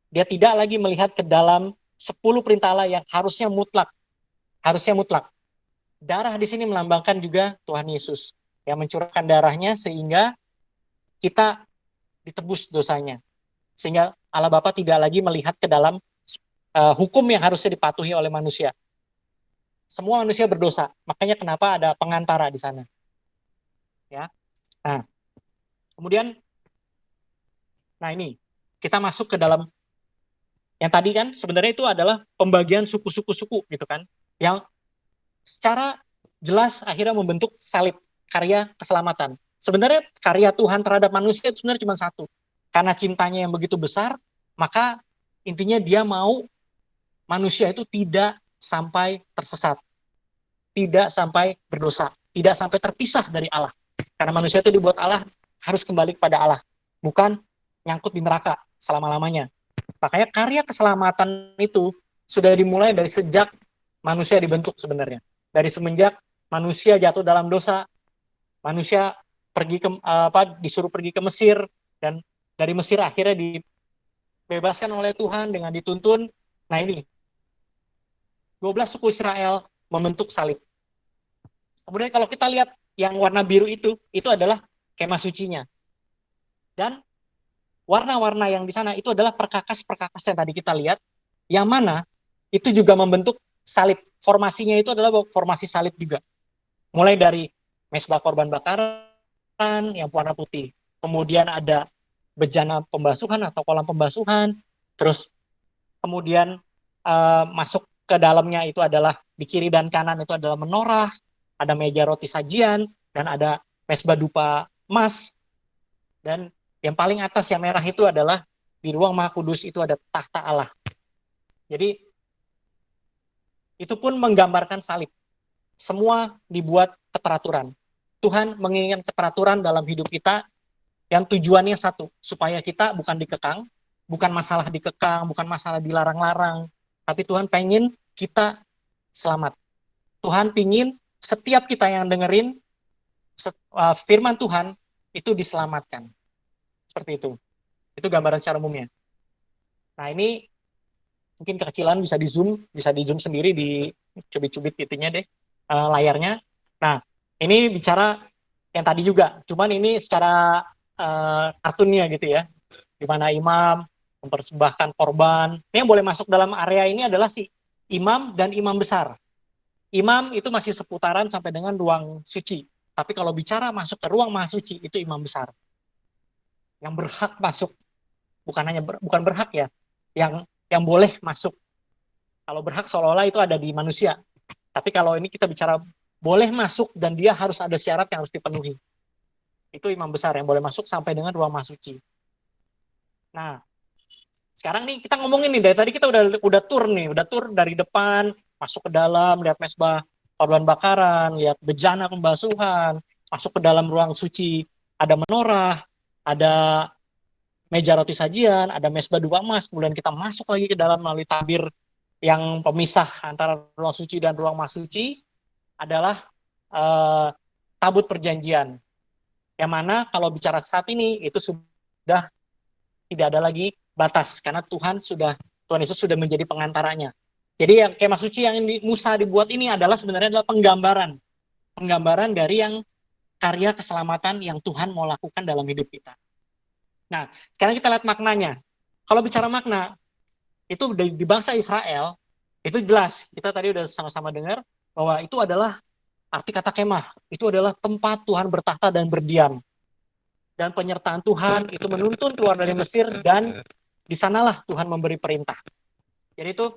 Dia tidak lagi melihat ke dalam 10 perintah Allah yang harusnya mutlak. Darah di sini melambangkan juga Tuhan Yesus yang mencurahkan darahnya sehingga kita ditebus dosanya. Sehingga Allah Bapa tidak lagi melihat ke dalam hukum yang harusnya dipatuhi oleh manusia. Semua manusia berdosa. Makanya kenapa ada pengantara di sana. Ya. Nah, kemudian ini kita masuk ke dalam yang tadi kan sebenarnya itu adalah pembagian suku-suku gitu kan, yang secara jelas akhirnya membentuk salib, karya keselamatan. Sebenarnya karya Tuhan terhadap manusia itu sebenarnya cuma satu. Karena cintanya yang begitu besar, maka intinya dia mau manusia itu tidak sampai tersesat, tidak sampai berdosa, tidak sampai terpisah dari Allah. Karena manusia itu dibuat Allah harus kembali kepada Allah, bukan nyangkut di neraka selama-lamanya. Makanya karya keselamatan itu sudah dimulai dari sejak manusia dibentuk sebenarnya. Dari semenjak manusia jatuh dalam dosa, manusia disuruh pergi ke Mesir, dan dari Mesir akhirnya dibebaskan oleh Tuhan dengan dituntun. Nah ini, 12 suku Israel membentuk salib. Kemudian kalau kita lihat yang warna biru itu adalah kemah sucinya. Dan warna-warna yang di sana itu adalah perkakas-perkakas yang tadi kita lihat, yang mana itu juga membentuk salib. Formasinya itu adalah formasi salib juga. Mulai dari mesbah korban bakaran yang warna putih. Kemudian ada bejana pembasuhan atau kolam pembasuhan. Terus kemudian masuk ke dalamnya itu adalah di kiri dan kanan itu adalah menorah, ada meja roti sajian, dan ada mesbah dupa emas. Dan yang paling atas yang merah itu adalah di ruang Maha Kudus itu ada takhta Allah. Jadi itu pun menggambarkan salib. Semua dibuat keteraturan. Tuhan menginginkan keteraturan dalam hidup kita yang tujuannya satu, supaya kita bukan dikekang, bukan masalah dikekang, bukan masalah dilarang-larang, tapi Tuhan pengen kita selamat. Tuhan pingin setiap kita yang dengerin firman Tuhan itu diselamatkan. Seperti itu. Itu gambaran secara umumnya. Nah ini mungkin kekecilan bisa di zoom sendiri, dicubit-cubit itunya deh layarnya. Nah ini bicara yang tadi juga, cuman ini secara kartunnya gitu ya, di mana imam mempersembahkan korban. Ini yang boleh masuk dalam area ini adalah si imam dan imam besar. Imam itu masih seputaran sampai dengan ruang suci. Tapi kalau bicara masuk ke ruang maha suci itu imam besar. Yang berhak masuk, bukan berhak ya, yang boleh masuk Kalau berhak seolah-olah itu ada di manusia. Tapi kalau ini kita bicara boleh masuk dan dia harus ada syarat yang harus dipenuhi. Itu imam besar yang boleh masuk sampai dengan ruang mahsuci. Nah, sekarang nih kita ngomongin nih, dari tadi kita udah tur dari depan, masuk ke dalam, lihat mesbah korban bakaran, lihat bejana pembasuhan, masuk ke dalam ruang suci, ada menorah, ada meja roti sajian, ada mesbah 2 emas, kemudian kita masuk lagi ke dalam melalui tabir yang pemisah antara ruang suci dan ruang mahsuci adalah tabut perjanjian. Yang mana kalau bicara saat ini itu sudah tidak ada lagi batas karena Tuhan Yesus sudah menjadi pengantaranya. Jadi yang kemah suci yang Musa dibuat ini adalah sebenarnya adalah penggambaran dari yang karya keselamatan yang Tuhan mau lakukan dalam hidup kita. Nah, sekarang kita lihat maknanya. Kalau bicara makna, itu di bangsa Israel, itu jelas. Kita tadi udah sama-sama dengar bahwa itu adalah arti kata kemah. Itu adalah tempat Tuhan bertahta dan berdiam. Dan penyertaan Tuhan itu menuntun keluar dari Mesir dan di sanalah Tuhan memberi perintah. Jadi itu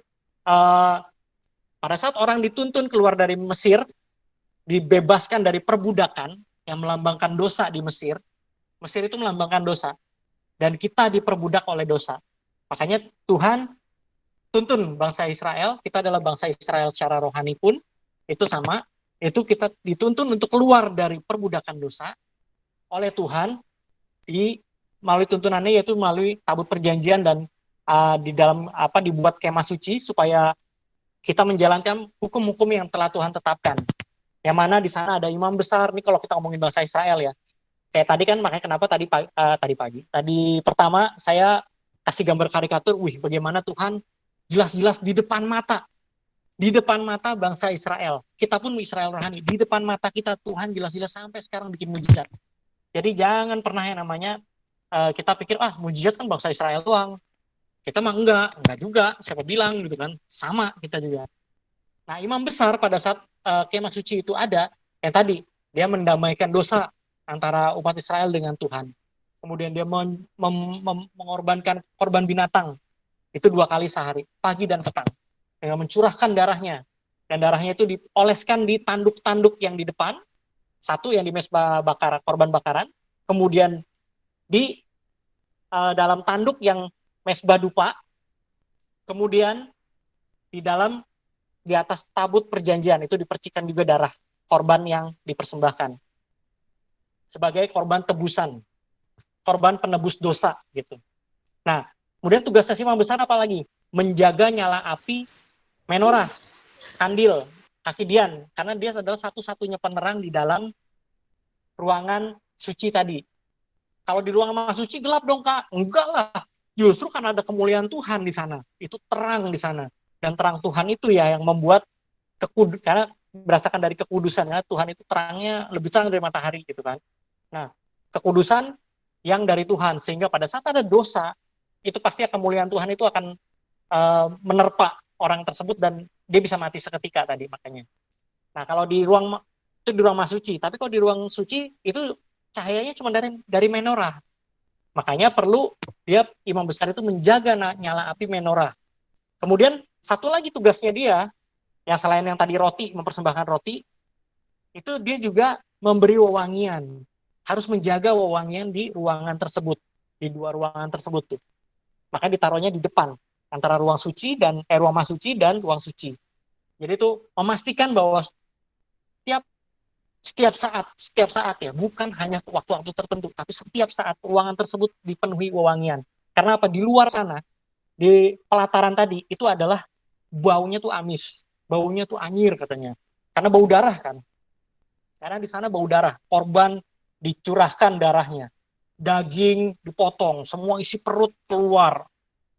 pada saat orang dituntun keluar dari Mesir, dibebaskan dari perbudakan yang melambangkan dosa di Mesir. Mesir itu melambangkan dosa. Dan kita diperbudak oleh dosa. Makanya Tuhan tuntun bangsa Israel, kita adalah bangsa Israel secara rohani pun, itu sama, itu kita dituntun untuk keluar dari perbudakan dosa oleh Tuhan, melalui tuntunannya yaitu melalui tabut perjanjian dan di dalam dibuat kemah suci supaya kita menjalankan hukum-hukum yang telah Tuhan tetapkan. Yang mana di sana ada imam besar. Ini kalau kita ngomongin bangsa Israel ya. Kayak tadi kan makanya kenapa tadi pertama saya kasih gambar karikatur, bagaimana Tuhan jelas-jelas di depan mata bangsa Israel. Kita pun Israel rohani, di depan mata kita Tuhan jelas-jelas sampai sekarang bikin mujizat. Jadi jangan pernah yang namanya kita pikir mujizat kan bangsa Israel doang. Kita mah enggak juga, siapa bilang gitu kan, sama kita juga. Nah, imam besar pada saat kemah suci itu ada, yang tadi, dia mendamaikan dosa antara umat Israel dengan Tuhan. Kemudian dia mengorbankan korban binatang, itu 2 kali sehari, pagi dan petang, dengan mencurahkan darahnya, dan darahnya itu dioleskan di tanduk-tanduk yang di depan, satu yang di mesbah korban bakaran, kemudian di dalam tanduk yang mesbah dupa, kemudian di atas tabut perjanjian itu dipercikan juga darah korban yang dipersembahkan sebagai korban tebusan, korban penebus dosa gitu. Nah, kemudian tugasnya imam besar apa lagi? Menjaga nyala api menorah, kandil, kakidian, karena dia adalah satu-satunya penerang di dalam ruangan suci tadi. Kalau di ruangan suci gelap dong Kak? Enggak lah. Justru karena ada kemuliaan Tuhan di sana, itu terang di sana, dan terang Tuhan itu ya yang membuat karena berdasarkan dari kekudusan, ya Tuhan itu terangnya lebih terang dari matahari gitu kan. Nah, kekudusan yang dari Tuhan, sehingga pada saat ada dosa itu pasti kemuliaan Tuhan itu akan menerpa orang tersebut dan dia bisa mati seketika tadi makanya. Nah, kalau di ruang suci, tapi kalau di ruang suci itu cahayanya cuma dari menorah. Makanya perlu dia imam besar itu menjaga nyala api menorah. Kemudian satu lagi tugasnya dia, yang selain yang tadi mempersembahkan roti, itu dia juga memberi wewangian. Harus menjaga wewangian di ruangan tersebut, di 2 ruangan tersebut tuh. Maka ditaruhnya di depan antara ruang suci dan ruang mahsuci dan ruang suci. Jadi itu memastikan bahwa setiap saat ya, bukan hanya waktu-waktu tertentu, tapi setiap saat ruangan tersebut dipenuhi wewangian. Karena apa? Di luar sana, di pelataran tadi, itu adalah baunya tuh amis, baunya tuh anyir katanya. Karena bau darah kan. Karena di sana bau darah, korban dicurahkan darahnya, daging dipotong, semua isi perut keluar.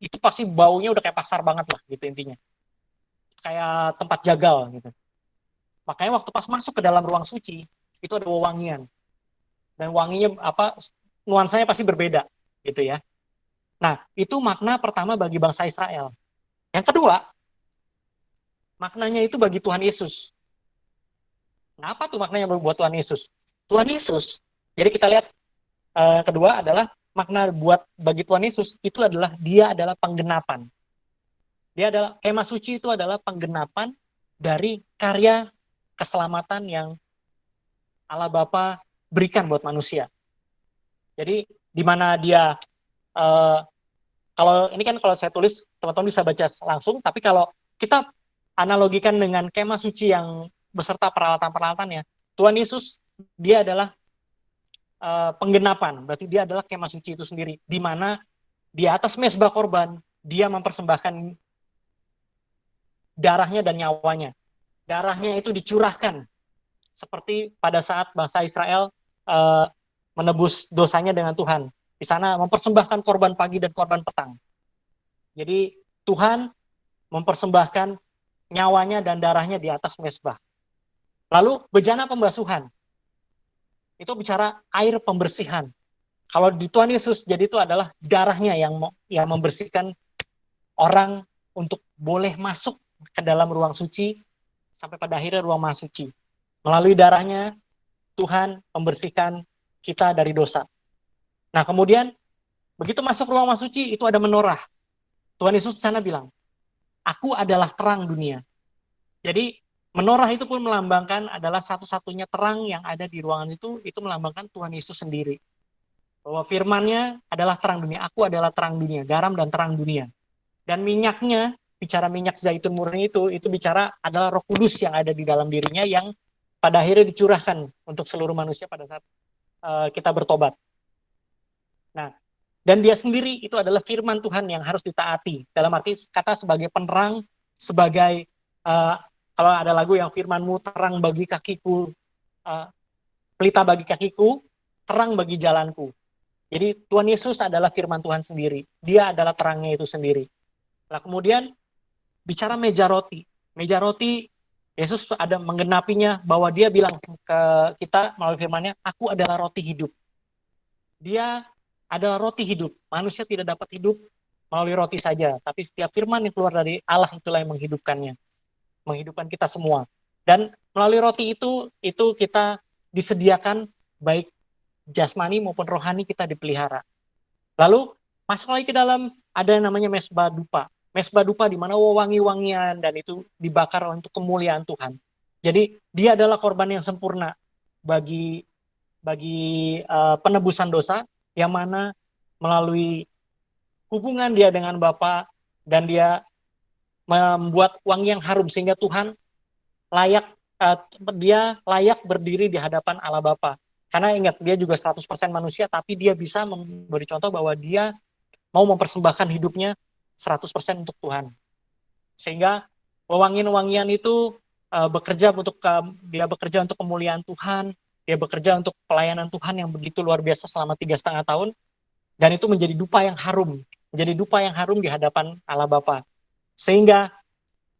Itu pasti baunya udah kayak pasar banget lah gitu intinya. Kayak tempat jagal gitu. Makanya waktu pas masuk ke dalam ruang suci, itu ada wewangian. Dan wanginya nuansanya pasti berbeda gitu ya. Nah, itu makna pertama bagi bangsa Israel. Yang kedua, maknanya itu bagi Tuhan Yesus. Kenapa tuh maknanya buat Tuhan Yesus? Tuhan Yesus. Jadi kita lihat kedua adalah makna bagi Tuhan Yesus itu adalah dia adalah penggenapan. Kemah suci itu adalah penggenapan dari karya keselamatan yang Allah Bapa berikan buat manusia. Jadi di mana dia kalau ini kan kalau saya tulis teman-teman bisa baca langsung, tapi kalau kita analogikan dengan kemah suci yang beserta peralatan-peralatannya, Tuhan Yesus dia adalah penggenapan, berarti dia adalah kemah suci itu sendiri, di mana di atas mezbah korban dia mempersembahkan darahnya dan nyawanya. Darahnya itu dicurahkan seperti pada saat bangsa Israel menebus dosanya dengan Tuhan. Di sana mempersembahkan korban pagi dan korban petang. Jadi Tuhan mempersembahkan nyawanya dan darahnya di atas mezbah. Lalu bejana pembasuhan. Itu bicara air pembersihan. Kalau di Tuhan Yesus, jadi itu adalah darahnya yang membersihkan orang untuk boleh masuk ke dalam ruang suci sampai pada akhirnya ruang maha suci. Melalui darahnya Tuhan membersihkan kita dari dosa. Nah, kemudian begitu masuk ruang maha suci itu ada menorah. Tuhan Yesus di sana bilang, "Aku adalah terang dunia." Jadi menorah itu pun melambangkan adalah satu-satunya terang yang ada di ruangan itu melambangkan Tuhan Yesus sendiri. Bahwa firman-Nya adalah terang dunia. Aku adalah terang dunia, garam dan terang dunia. Dan minyaknya, bicara minyak zaitun murni itu bicara adalah Roh Kudus yang ada di dalam dirinya yang pada akhirnya dicurahkan untuk seluruh manusia pada saat kita bertobat. Nah, dan dia sendiri itu adalah firman Tuhan yang harus ditaati. Dalam arti kata sebagai penerang, sebagai kalau ada lagu yang firman-Mu terang bagi kakiku, pelita bagi kakiku, terang bagi jalanku. Jadi Tuhan Yesus adalah firman Tuhan sendiri. Dia adalah terangnya itu sendiri. Nah, kemudian bicara meja roti. Meja roti, Yesus ada menggenapinya bahwa dia bilang ke kita melalui firman-Nya, "Aku adalah roti hidup." Dia adalah roti hidup. Manusia tidak dapat hidup melalui roti saja, tapi setiap firman yang keluar dari Allah itulah yang menghidupkannya. Menghidupkan kita semua. Dan melalui roti itu kita disediakan baik jasmani maupun rohani kita dipelihara. Lalu masuk lagi ke dalam ada yang namanya mezbah dupa. Mezbah dupa di mana wangi-wangian dan itu dibakar untuk kemuliaan Tuhan. Jadi dia adalah korban yang sempurna bagi penebusan dosa yang mana melalui hubungan dia dengan Bapa dan dia membuat wangi yang harum sehingga Tuhan dia layak berdiri di hadapan Allah Bapa. Karena ingat, dia juga 100% manusia, tapi dia bisa memberi contoh bahwa dia mau mempersembahkan hidupnya 100% untuk Tuhan. Sehingga wangian-wangian itu bekerja untuk kemuliaan Tuhan, dia bekerja untuk pelayanan Tuhan yang begitu luar biasa selama 3,5 tahun, dan itu menjadi dupa yang harum, di hadapan Allah Bapa. Sehingga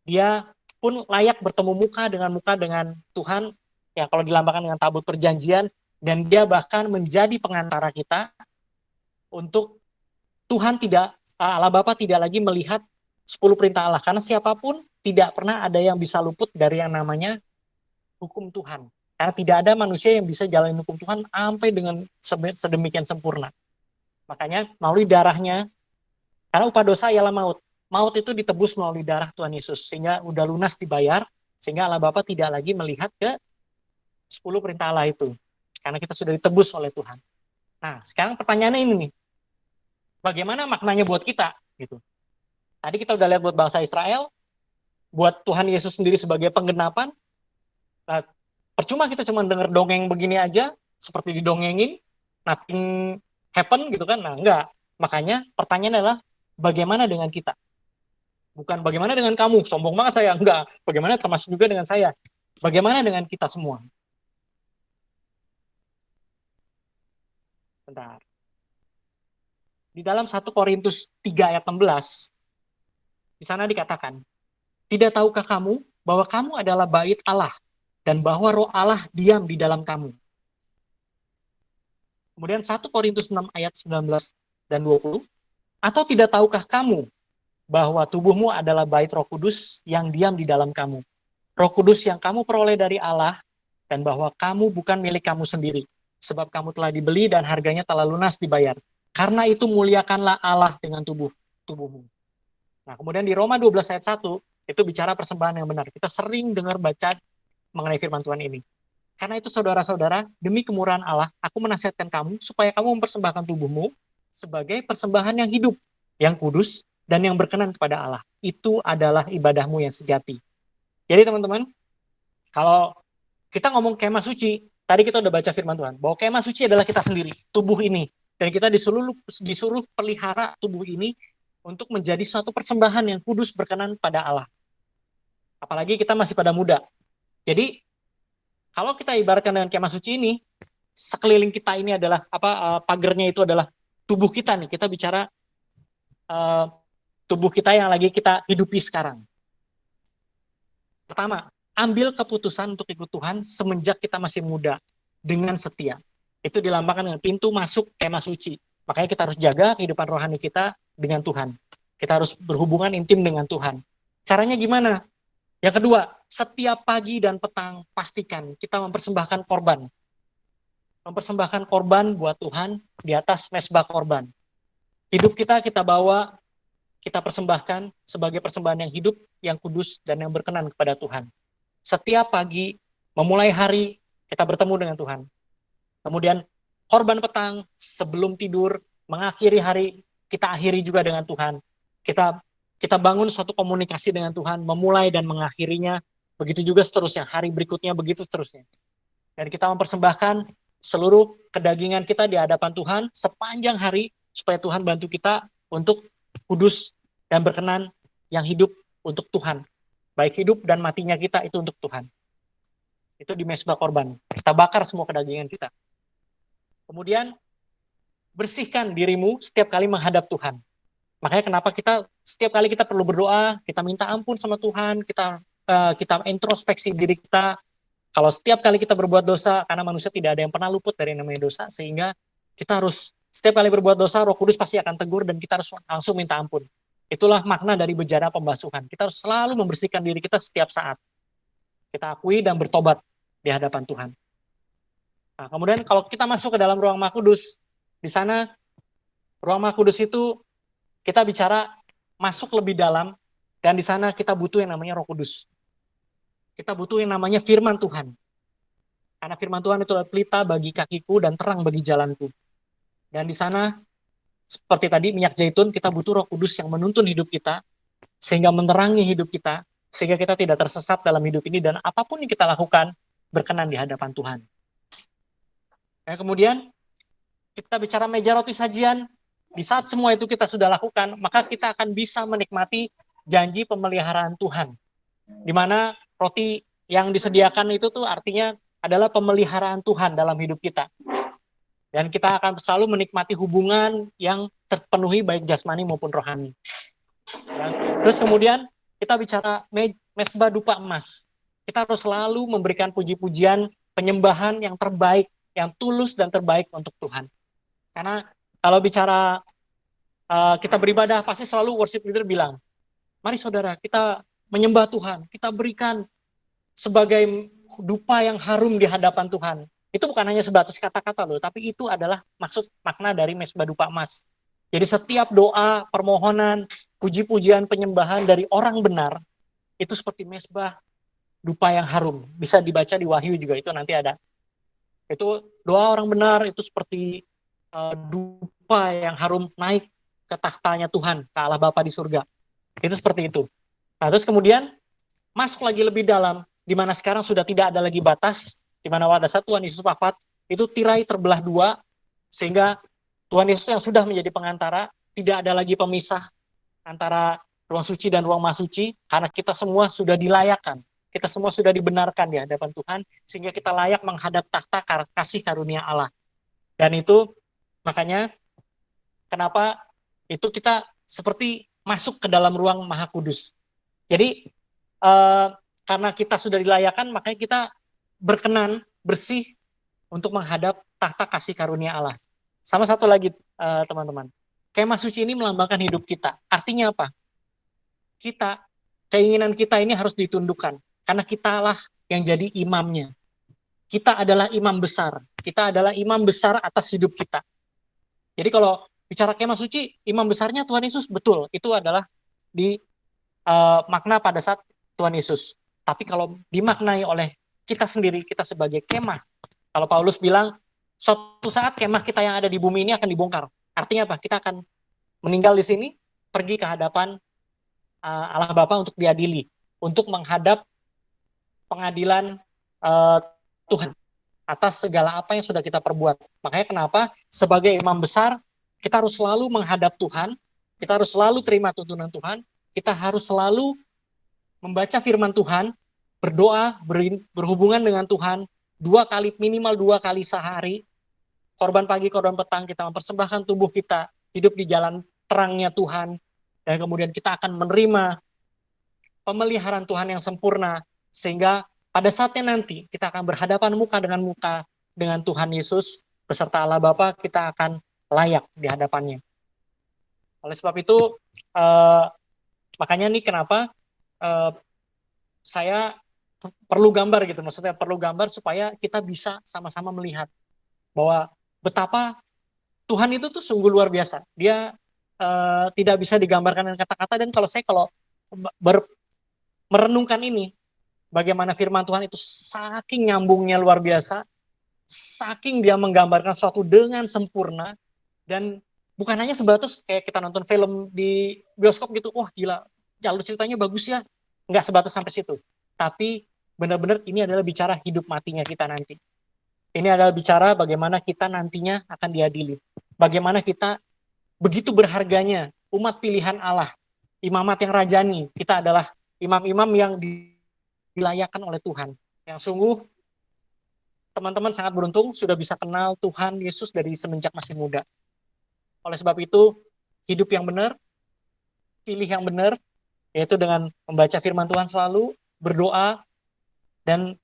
dia pun layak bertemu muka dengan Tuhan, ya kalau dilambangkan dengan tabut perjanjian, dan dia bahkan menjadi pengantara kita untuk Tuhan Allah Bapa tidak lagi melihat 10 perintah Allah, karena siapapun tidak pernah ada yang bisa luput dari yang namanya hukum Tuhan. Karena tidak ada manusia yang bisa jalanin hukum Tuhan sampai dengan sedemikian sempurna. Makanya melalui darahnya, karena upah dosa ialah maut. Maut itu ditebus melalui darah Tuhan Yesus, sehingga udah lunas dibayar, sehingga Allah Bapa tidak lagi melihat ke 10 perintah Allah itu. Karena kita sudah ditebus oleh Tuhan. Nah, sekarang pertanyaannya ini nih. Bagaimana maknanya buat kita? Gitu. Tadi kita udah lihat buat bangsa Israel, buat Tuhan Yesus sendiri sebagai penggenapan. Nah, percuma kita cuma dengar dongeng begini aja, seperti didongengin, nothing happen gitu kan. Nah, enggak. Makanya pertanyaannya adalah, bagaimana dengan kita? Bukan bagaimana dengan kamu, sombong banget saya. Enggak. Bagaimana termasuk juga dengan saya? Bagaimana dengan kita semua? Bentar. Di dalam 1 Korintus 3 ayat 16, di sana dikatakan, "Tidak tahukah kamu bahwa kamu adalah bait Allah dan bahwa Roh Allah diam di dalam kamu?" Kemudian 1 Korintus 6 ayat 19 dan 20, "Atau tidak tahukah kamu bahwa tubuhmu adalah bait Roh Kudus yang diam di dalam kamu? Roh Kudus yang kamu peroleh dari Allah, dan bahwa kamu bukan milik kamu sendiri, sebab kamu telah dibeli dan harganya telah lunas dibayar. Karena itu muliakanlah Allah dengan tubuhmu." Nah, kemudian di Roma 12 ayat 1, itu bicara persembahan yang benar. Kita sering dengar baca mengenai firman Tuhan ini. Karena itu saudara-saudara, demi kemurahan Allah, aku menasihatkan kamu supaya kamu mempersembahkan tubuhmu sebagai persembahan yang hidup, yang kudus, dan yang berkenan kepada Allah. Itu adalah ibadahmu yang sejati. Jadi teman-teman, kalau kita ngomong kemah suci, tadi kita udah baca firman Tuhan, bahwa kemah suci adalah kita sendiri, tubuh ini. Dan kita disuruh pelihara tubuh ini untuk menjadi suatu persembahan yang kudus berkenan pada Allah. Apalagi kita masih pada muda. Jadi, kalau kita ibaratkan dengan kemah suci ini, sekeliling kita ini adalah pagernya itu adalah tubuh kita nih. Kita bicara tubuh kita yang lagi kita hidupi sekarang. Pertama, ambil keputusan untuk ikut Tuhan semenjak kita masih muda dengan setia. Itu dilambangkan dengan pintu masuk kemah suci. Makanya kita harus jaga kehidupan rohani kita dengan Tuhan. Kita harus berhubungan intim dengan Tuhan. Caranya gimana? Yang kedua, setiap pagi dan petang pastikan kita mempersembahkan korban. Mempersembahkan korban buat Tuhan di atas mezbah korban. Hidup kita bawa, kita persembahkan sebagai persembahan yang hidup, yang kudus, dan yang berkenan kepada Tuhan. Setiap pagi, memulai hari, kita bertemu dengan Tuhan. Kemudian, korban petang, sebelum tidur, mengakhiri hari, kita akhiri juga dengan Tuhan. Kita bangun suatu komunikasi dengan Tuhan, memulai dan mengakhirinya, begitu juga seterusnya, hari berikutnya begitu seterusnya. Dan kita mempersembahkan seluruh kedagingan kita di hadapan Tuhan sepanjang hari, supaya Tuhan bantu kita untuk kudus dan berkenan yang hidup untuk Tuhan. Baik hidup dan matinya kita itu untuk Tuhan. Itu di mezbah korban. Kita bakar semua kedagingan kita. Kemudian, bersihkan dirimu setiap kali menghadap Tuhan. Makanya kenapa setiap kali kita perlu berdoa, kita minta ampun sama Tuhan, kita introspeksi diri kita. Kalau setiap kali kita berbuat dosa, karena manusia tidak ada yang pernah luput dari namanya dosa, sehingga kita harus setiap kali berbuat dosa, Roh Kudus pasti akan tegur dan kita harus langsung minta ampun. Itulah makna dari bejana pembasuhan. Kita harus selalu membersihkan diri kita setiap saat. Kita akui dan bertobat di hadapan Tuhan. Nah, kemudian kalau kita masuk ke dalam ruang Maha Kudus, di sana ruang Maha Kudus itu kita bicara masuk lebih dalam, dan di sana kita butuh yang namanya Roh Kudus. Kita butuh yang namanya firman Tuhan. Karena firman Tuhan itu adalah pelita bagi kakiku dan terang bagi jalanku. Dan di sana, seperti tadi minyak zaitun, kita butuh Roh Kudus yang menuntun hidup kita, sehingga menerangi hidup kita, sehingga kita tidak tersesat dalam hidup ini, dan apapun yang kita lakukan, berkenan di hadapan Tuhan. Dan kemudian, kita bicara meja roti sajian. Di saat semua itu kita sudah lakukan, maka kita akan bisa menikmati janji pemeliharaan Tuhan. Di mana roti yang disediakan itu tuh artinya adalah pemeliharaan Tuhan dalam hidup kita. Dan kita akan selalu menikmati hubungan yang terpenuhi baik jasmani maupun rohani. Ya. Terus kemudian kita bicara mezbah dupa emas. Kita harus selalu memberikan puji-pujian, penyembahan yang terbaik, yang tulus dan terbaik untuk Tuhan. Karena kalau bicara kita beribadah, pasti selalu worship leader bilang, mari saudara, kita menyembah Tuhan, kita berikan sebagai dupa yang harum di hadapan Tuhan. Itu bukan hanya sebatas kata-kata loh, tapi itu adalah maksud makna dari mezbah dupa emas. Jadi setiap doa, permohonan, puji-pujian, penyembahan dari orang benar, itu seperti mezbah dupa yang harum. Bisa dibaca di Wahyu juga, itu nanti ada. Itu doa orang benar, itu seperti dupa yang harum naik ke tahtanya Tuhan, ke Allah Bapa di surga. Itu seperti itu. Nah, terus kemudian masuk lagi lebih dalam, di mana sekarang sudah tidak ada lagi batas, di mana pada saat Tuhan Yesus wafat, itu tirai terbelah dua, sehingga Tuhan Yesus yang sudah menjadi pengantara, tidak ada lagi pemisah antara ruang suci dan ruang maha suci, karena kita semua sudah dilayakkan, kita semua sudah dibenarkan di hadapan Tuhan, sehingga kita layak menghadap tahta kasih karunia Allah. Dan itu makanya kenapa itu kita seperti masuk ke dalam ruang Maha Kudus. Jadi karena kita sudah dilayakkan, makanya kita berkenan, bersih untuk menghadap tahta kasih karunia Allah. Sama satu lagi teman-teman, kemah suci ini melambangkan hidup kita. Artinya apa? Keinginan kita ini harus ditundukkan, karena kitalah yang jadi imamnya. Kita adalah imam besar. Kita adalah imam besar atas hidup kita. Jadi kalau bicara kemah suci, imam besarnya Tuhan Yesus, betul. Itu adalah di makna pada saat Tuhan Yesus. Tapi kalau dimaknai oleh kita sendiri, kita sebagai kemah. Kalau Paulus bilang, suatu saat kemah kita yang ada di bumi ini akan dibongkar. Artinya apa? Kita akan meninggal di sini, pergi ke hadapan Allah Bapa untuk diadili, untuk menghadap pengadilan Tuhan atas segala apa yang sudah kita perbuat. Makanya kenapa sebagai imam besar kita harus selalu menghadap Tuhan, kita harus selalu terima tuntunan Tuhan, kita harus selalu membaca firman Tuhan, berdoa, berhubungan dengan Tuhan minimal 2 kali sehari. Korban pagi, korban petang, kita mempersembahkan tubuh kita, hidup di jalan terangnya Tuhan, dan kemudian kita akan menerima pemeliharaan Tuhan yang sempurna, sehingga pada saatnya nanti kita akan berhadapan muka dengan Tuhan Yesus beserta Allah Bapa, kita akan layak di hadapannya. Oleh sebab itu, makanya nih kenapa saya perlu gambar gitu, maksudnya perlu gambar supaya kita bisa sama-sama melihat bahwa betapa Tuhan itu tuh sungguh luar biasa. Dia tidak bisa digambarkan dengan kata-kata, dan kalau merenungkan ini, bagaimana firman Tuhan itu saking nyambungnya luar biasa, saking dia menggambarkan sesuatu dengan sempurna, dan bukan hanya sebatas kayak kita nonton film di bioskop gitu, wah gila, jalur ceritanya bagus ya, nggak sebatas sampai situ. Tapi benar-benar ini adalah bicara hidup matinya kita nanti. Ini adalah bicara bagaimana kita nantinya akan diadili. Bagaimana kita begitu berharganya, umat pilihan Allah, imamat yang rajani, kita adalah imam-imam yang dilayakkan oleh Tuhan. Yang sungguh teman-teman sangat beruntung sudah bisa kenal Tuhan Yesus dari semenjak masih muda. Oleh sebab itu, hidup yang benar, pilih yang benar, yaitu dengan membaca firman Tuhan selalu, berdoa, dan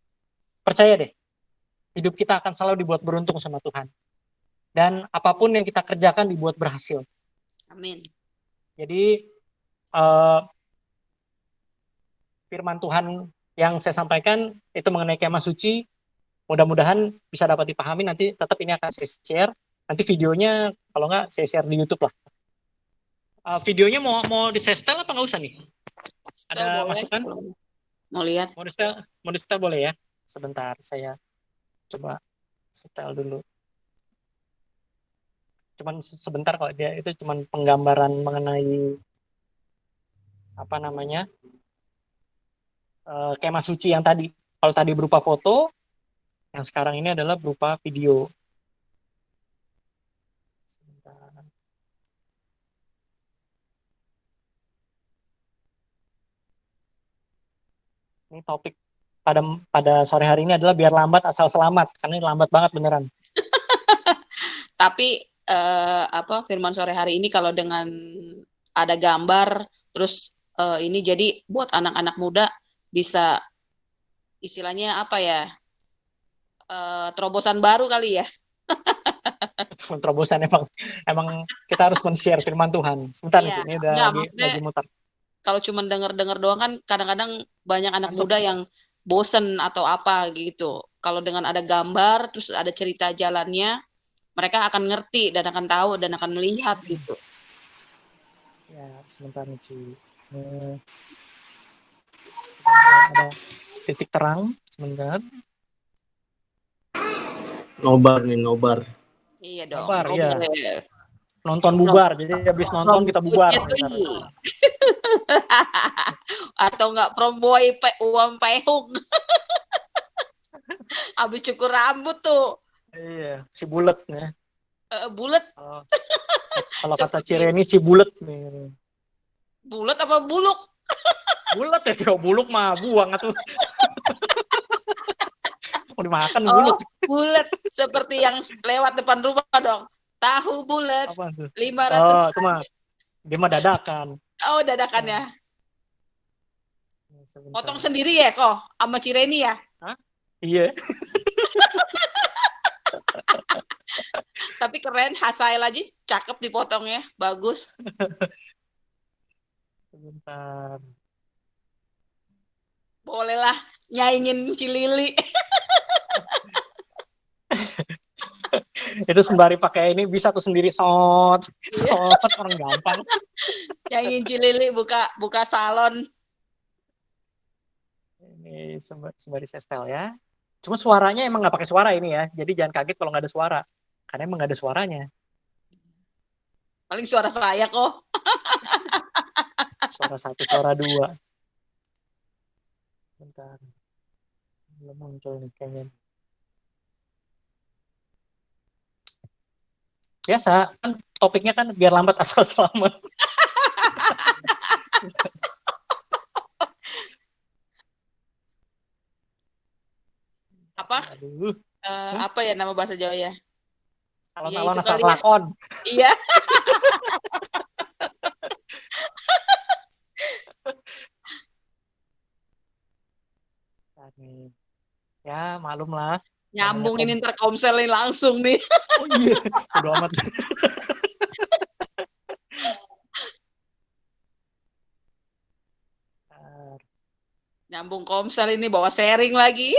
percaya deh, hidup kita akan selalu dibuat beruntung sama Tuhan. Dan apapun yang kita kerjakan dibuat berhasil. Amin. Jadi, firman Tuhan yang saya sampaikan itu mengenai kemah suci, mudah-mudahan bisa dapat dipahami. Nanti tetap ini akan saya share. Nanti videonya kalau nggak saya share di YouTube lah. Videonya mau di-setel apa nggak usah nih? Ada Boleh. masukan? Mau lihat? Mau di-setel boleh ya? Sebentar, saya coba setel dulu. Cuman sebentar kok, dia itu cuman penggambaran mengenai apa namanya? Kemah suci yang tadi. Kalau tadi berupa foto, yang sekarang ini adalah berupa video. Sebentar. Ini topik pada sore hari ini adalah biar lambat asal selamat, karena ini lambat banget beneran. Tapi firman sore hari ini kalau dengan ada gambar, terus ini jadi buat anak-anak muda bisa istilahnya apa ya, terobosan baru kali ya. Terobosan emang kita harus men-share firman Tuhan. Sebentar nih, ini udah lagi muter. Kalau cuma dengar doang kan kadang-kadang banyak anak muda yang bosen atau apa gitu. Kalau dengan ada gambar, terus ada cerita jalannya, mereka akan ngerti dan akan tahu dan akan melihat gitu. Ya, sebentar nih, Ci. Ada titik terang, sebentar. Nobar. Iya dong. Nobar, iya. Nonton bubar, jadi habis nonton kita bubar. Atau enggak promoy uang pehung. Habis cukur rambut tuh. Iya, si bulet ya. Bulet. Kalau kata Cireni si bulet nih. Bulet apa buluk? Bulet ya, kalau buluk mah buang atuh. Mau dimakan buluk. Bulet seperti yang lewat depan rumah dong. Tahu bulet. 500. Oh, itu mah dia mah dadakan. Oh, dadakan ya. Potong sendiri ya kok sama Cireni ya? Hah? Iya. Tapi keren, Hasael aja cakep dipotongnya, bagus. Sebentar. Bolehlah nyaingin Cilili. Itu sembari pakai ini bisa tuh sendiri orang gampang. Yang ingin Cilili buka salon. Ini sembari setel ya. Cuma suaranya emang nggak pakai suara ini ya. Jadi jangan kaget kalau nggak ada suara. Karena emang nggak ada suaranya. Paling suara saya kok. Suara 1, suara 2. Bentar. Belum muncul nih kayaknya. Biasa, kan topiknya kan biar lambat asal selamat. Apa? Aduh. Apa ya nama bahasa Jawa ya? Alon-alon itu asal kali ya. lakon. Iya. Ya, malum lah. Nyambungin interkomsel nih langsung nih. Oh iya, udah amat. Nyambung komsel ini bawa sharing lagi.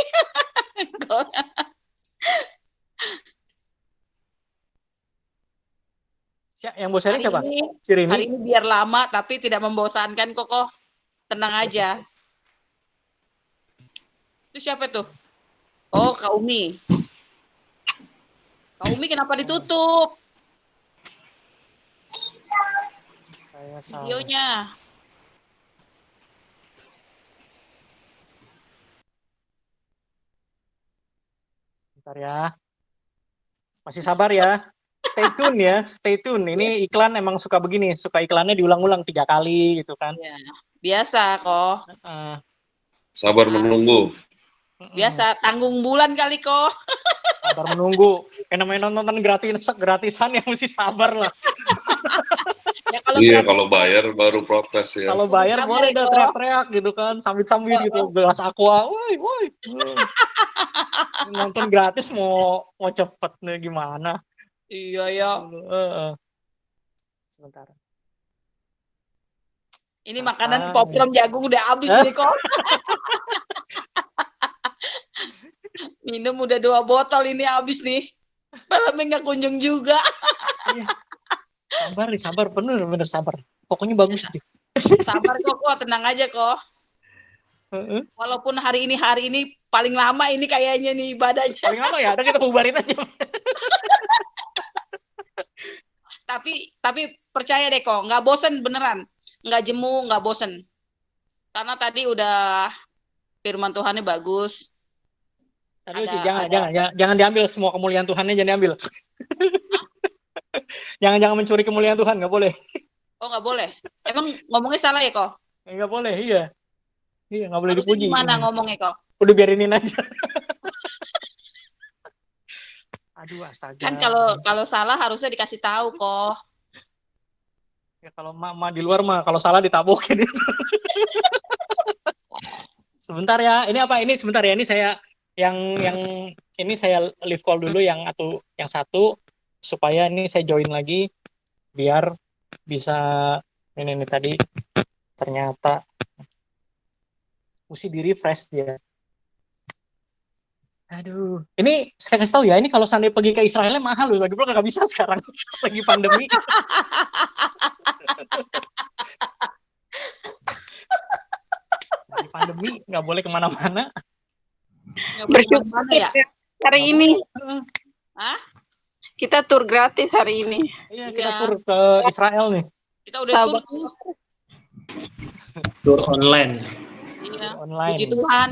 Yang bos sharing siapa? Hari ini biar lama tapi tidak membosankan kok. Tenang aja. Itu siapa tuh? Oh, Kak Umi. Kak Umi kenapa ditutup videonya? Bentar ya. Masih sabar ya. Stay tune ya, stay tune. Ini iklan emang suka begini, suka iklannya diulang-ulang 3 kali gitu kan. Ya, biasa kok. Sabar menunggu. Biasa, tanggung bulan kali kok. Sabar menunggu. Kayak namanya nonton gratisan ya mesti sabar lah. Ya, kalau bayar baru protes ya. Kalau bayar boleh dah teriak-teriak gitu kan, sambit-sambit gitu, gelas aqua, woi. Nonton gratis mau cepet nih gimana? Iya ya. Sebentar. Ini makanan popcorn jagung udah habis nih kok. Minum udah 2 botol ini habis nih. Malamnya nggak kunjung juga. Sabar, bener sabar. Pokoknya bagus aja. Sabar kok, tenang aja kok. Walaupun hari ini paling lama ini kayaknya nih ibadahnya. Paling lama ya, ada kita bubarin aja. Tapi percaya deh kok, nggak bosen beneran, nggak jemu, nggak bosen. Karena tadi udah firman Tuhannya bagus. Aduh, jangan diambil semua kemuliaan Tuhannya, jangan diambil. jangan mencuri kemuliaan Tuhan, nggak boleh. Oh, nggak boleh. Emang ngomongnya salah ya kok? Nggak boleh, iya. Iya, nggak boleh dipuji. Gimana ngomongnya kok? Udah biarinin aja. Aduh, astaga. Kan kalau salah harusnya dikasih tahu kok. Ya kalau emak di luar mah kalau salah ditabokin itu. Sebentar ya. Ini apa? Ini sebentar ya. Ini saya yang ini saya leave call dulu yang satu supaya ini saya join lagi biar bisa ini tadi ternyata mesti di refresh dia. Aduh, ini saya kasih tahu ya, ini kalau seandainya pergi ke Israel mahal loh, lagi pula nggak bisa sekarang, lagi pandemi. Lagi pandemi, nggak boleh kemana-mana. Bersyukur ya hari ini. Hah? Kita tur gratis hari ini. Iya, kita tur ke Israel nih. Kita udah tur. Tur online. Iya. Online. Puji Tuhan.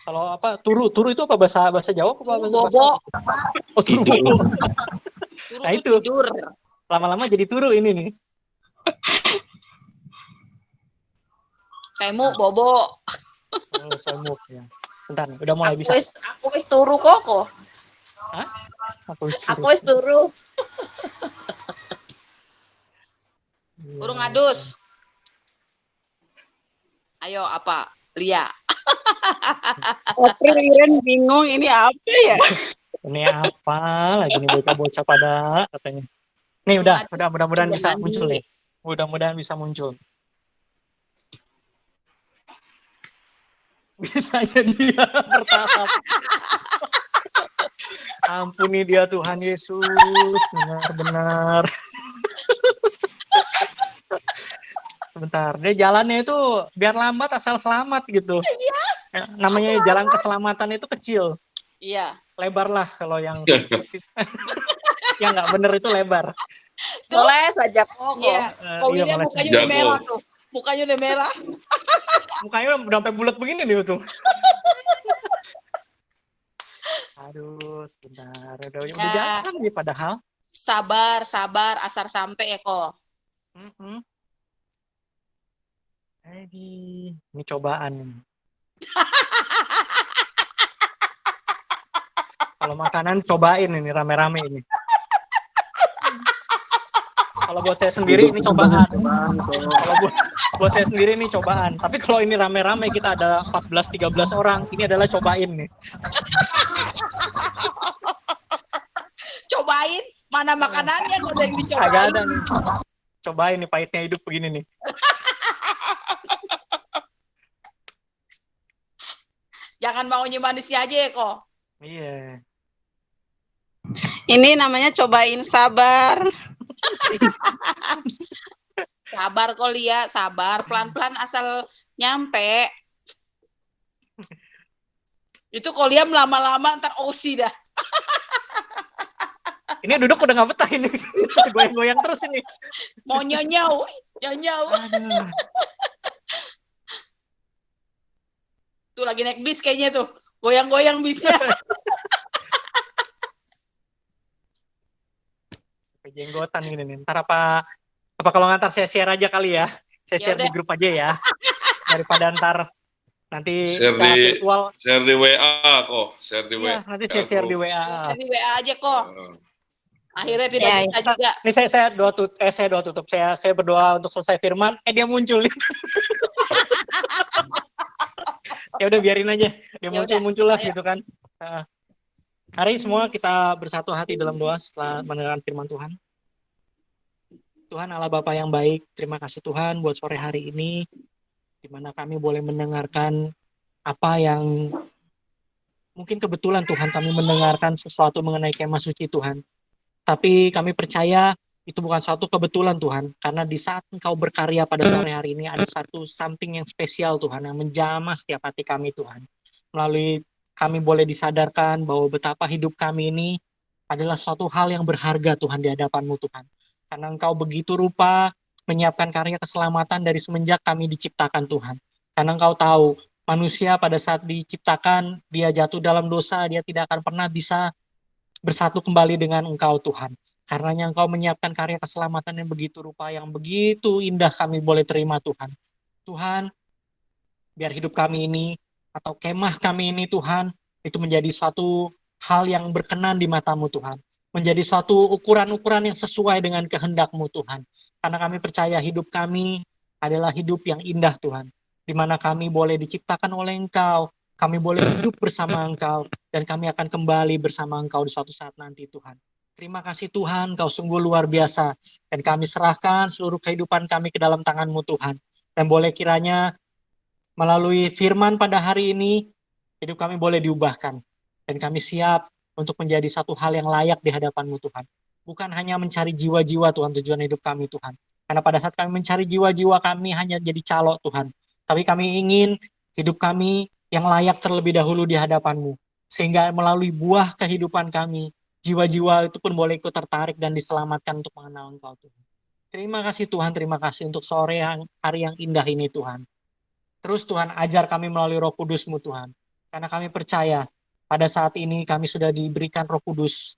Kalau apa turu itu apa bahasa Jawa apa bahasa bobo? Oh, turu bobo. Nah itu tidur. Lama-lama jadi turu ini nih. Semu bobo. Oh, semu ya. Bentar, udah mulai bisa. Aku wis turu kok. Hah? Aku wis turu. Burung adus. Ayo apa? Lia. April Iren bingung ini apa ya? Ini apa lagi nih bocah-bocah pada katanya. Nih udah mudah-mudahan bisa muncul nih. Mudah-mudahan bisa muncul. Bisanya dia bertahap. Ampuni dia Tuhan Yesus, benar-benar. bentar. Dia jalannya itu biar lambat asal selamat gitu. Namanya jalan keselamatan itu kecil. Iya. Lebar lah kalau yang yang nggak bener itu lebar. Boleh saja kok. Iya. Kok Iya, William malah mukanya jago. udah merah tuh. Mukanya udah merah. Mukanya udah sampai bulat begini nih tuh. Aduh, sebentar. Udah Ya. jalan nih padahal. Sabar, asar sampai ya kok. Ini cobaan nih. Kalau makanan cobain ini rame-rame ini. Kalau buat saya sendiri ini cobaan. Kalau buat saya sendiri ini cobaan. Tapi kalau ini rame-rame kita ada 14-13 orang, ini adalah cobain nih. Cobain mana makanannya kalau yang dicobain. Agak ada nih. Cobain nih pahitnya hidup begini nih. Jangan maunya manisnya aja ya kok. Iya. Ini namanya cobain sabar. Sabar kok Lia, sabar. Pelan-pelan asal nyampe. Itu kok Lia lama-lama ntar OC dah. Ini duduk udah nggak betah ini. Goyang-goyang terus ini. Mau nyonyau. Aduh. Tuh lagi naik bis kayaknya tuh. Goyang-goyang bisnya. Jenggotan gini nih. Ntar apa kalau ngantar saya share aja kali ya. Saya share di grup aja ya. Daripada ntar nanti secara virtual. Share di WA kok. Share di WA. Nanti saya share di WA. Share di WA aja kok. Akhirnya tidak bisa juga. Ini saya doa tutup. Saya berdoa untuk selesai firman. Dia muncul. Ya udah biarin aja. Dia muncul lah gitu kan. Hari semua kita bersatu hati dalam doa setelah mendengarkan firman Tuhan. Tuhan Allah Bapa yang baik, terima kasih Tuhan buat sore hari ini, di mana kami boleh mendengarkan apa yang mungkin kebetulan Tuhan kami mendengarkan sesuatu mengenai kemah suci Tuhan. Tapi kami percaya itu bukan suatu kebetulan Tuhan, karena di saat Engkau berkarya pada sore hari ini ada satu something yang spesial Tuhan, yang menjamah setiap hati kami Tuhan. Melalui kami boleh disadarkan bahwa betapa hidup kami ini adalah suatu hal yang berharga Tuhan di hadapan-Mu Tuhan. Karena Engkau begitu rupa menyiapkan karya keselamatan dari semenjak kami diciptakan Tuhan. Karena Engkau tahu manusia pada saat diciptakan, dia jatuh dalam dosa, dia tidak akan pernah bisa bersatu kembali dengan Engkau Tuhan. Karenanya Engkau menyiapkan karya keselamatan yang begitu rupa, yang begitu indah kami boleh terima Tuhan. Tuhan, biar hidup kami ini atau kemah kami ini Tuhan, itu menjadi suatu hal yang berkenan di mata-Mu Tuhan. Menjadi suatu ukuran-ukuran yang sesuai dengan kehendak-Mu Tuhan. Karena kami percaya hidup kami adalah hidup yang indah Tuhan. Di mana kami boleh diciptakan oleh Engkau, kami boleh hidup bersama Engkau, dan kami akan kembali bersama Engkau di suatu saat nanti Tuhan. Terima kasih Tuhan, Kau sungguh luar biasa. Dan kami serahkan seluruh kehidupan kami ke dalam tangan-Mu Tuhan. Dan boleh kiranya melalui firman pada hari ini, hidup kami boleh diubahkan. Dan kami siap untuk menjadi satu hal yang layak di hadapan-Mu Tuhan. Bukan hanya mencari jiwa-jiwa Tuhan, tujuan hidup kami Tuhan. Karena pada saat kami mencari jiwa-jiwa kami hanya jadi calo Tuhan. Tapi kami ingin hidup kami yang layak terlebih dahulu di hadapan-Mu. Sehingga melalui buah kehidupan kami, jiwa-jiwa itu pun boleh ikut tertarik dan diselamatkan untuk mengenal Engkau Tuhan. Terima kasih Tuhan, terima kasih untuk sore hari yang indah ini Tuhan. Terus Tuhan ajar kami melalui Roh Kudus-Mu Tuhan. Karena kami percaya pada saat ini kami sudah diberikan Roh Kudus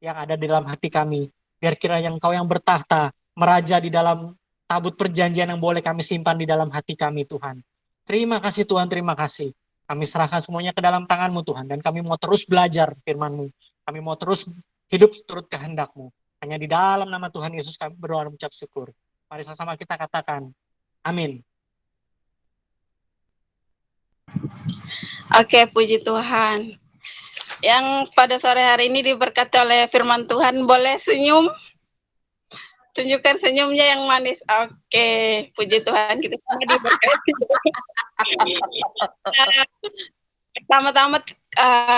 yang ada di dalam hati kami. Biar kiranya Engkau yang bertahta, meraja di dalam tabut perjanjian yang boleh kami simpan di dalam hati kami Tuhan. Terima kasih Tuhan, terima kasih. Kami serahkan semuanya ke dalam tangan-Mu Tuhan. Dan kami mau terus belajar firman-Mu. Kami mau terus hidup seturut kehendak-Mu. Hanya di dalam nama Tuhan Yesus kami berdoa dan mengucap syukur. Mari sama-sama kita katakan, amin. Oke, puji Tuhan. Yang pada sore hari ini diberkati oleh firman Tuhan, boleh senyum? Tunjukkan senyumnya yang manis. Oke, puji Tuhan, kita semua diberkati. Pertama-tama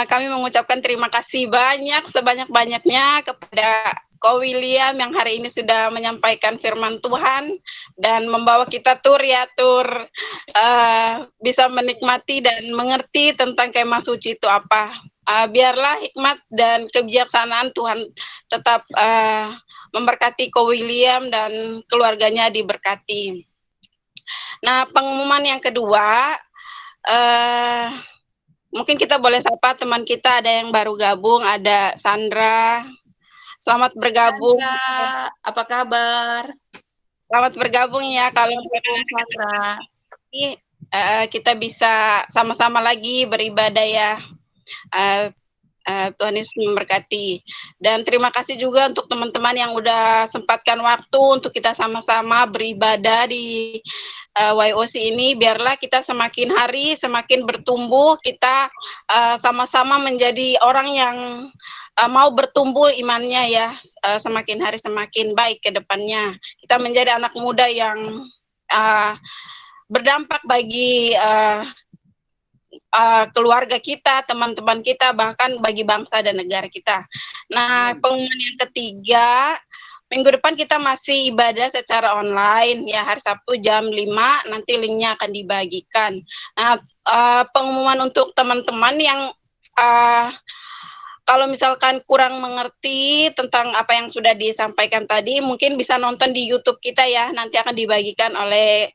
kami mengucapkan terima kasih banyak, sebanyak-banyaknya kepada Ko William yang hari ini sudah menyampaikan firman Tuhan dan membawa kita tur bisa menikmati dan mengerti tentang kemah suci itu apa. Biarlah hikmat dan kebijaksanaan Tuhan tetap memberkati Ko William dan keluarganya diberkati. Nah, pengumuman yang kedua, mungkin kita boleh sapa teman kita, ada yang baru gabung, ada Sandra. Selamat bergabung. Sandra, apa kabar? Selamat bergabung ya. Kalau Sandra, kita bisa sama-sama lagi beribadah ya. Tuhan Yesus memberkati. Dan terima kasih juga untuk teman-teman yang udah sempatkan waktu untuk kita sama-sama beribadah di YOC ini. Biarlah kita semakin hari semakin bertumbuh, kita sama-sama menjadi orang yang mau bertumbuh imannya ya, semakin hari semakin baik ke depannya. Kita menjadi anak muda yang berdampak bagi keluarga kita, teman-teman kita, bahkan bagi bangsa dan negara kita. Nah, pengumuman yang ketiga, minggu depan kita masih ibadah secara online ya, hari Sabtu jam 5, nanti linknya akan dibagikan. Nah, pengumuman untuk teman-teman yang kalau misalkan kurang mengerti tentang apa yang sudah disampaikan tadi, mungkin bisa nonton di YouTube kita ya, nanti akan dibagikan oleh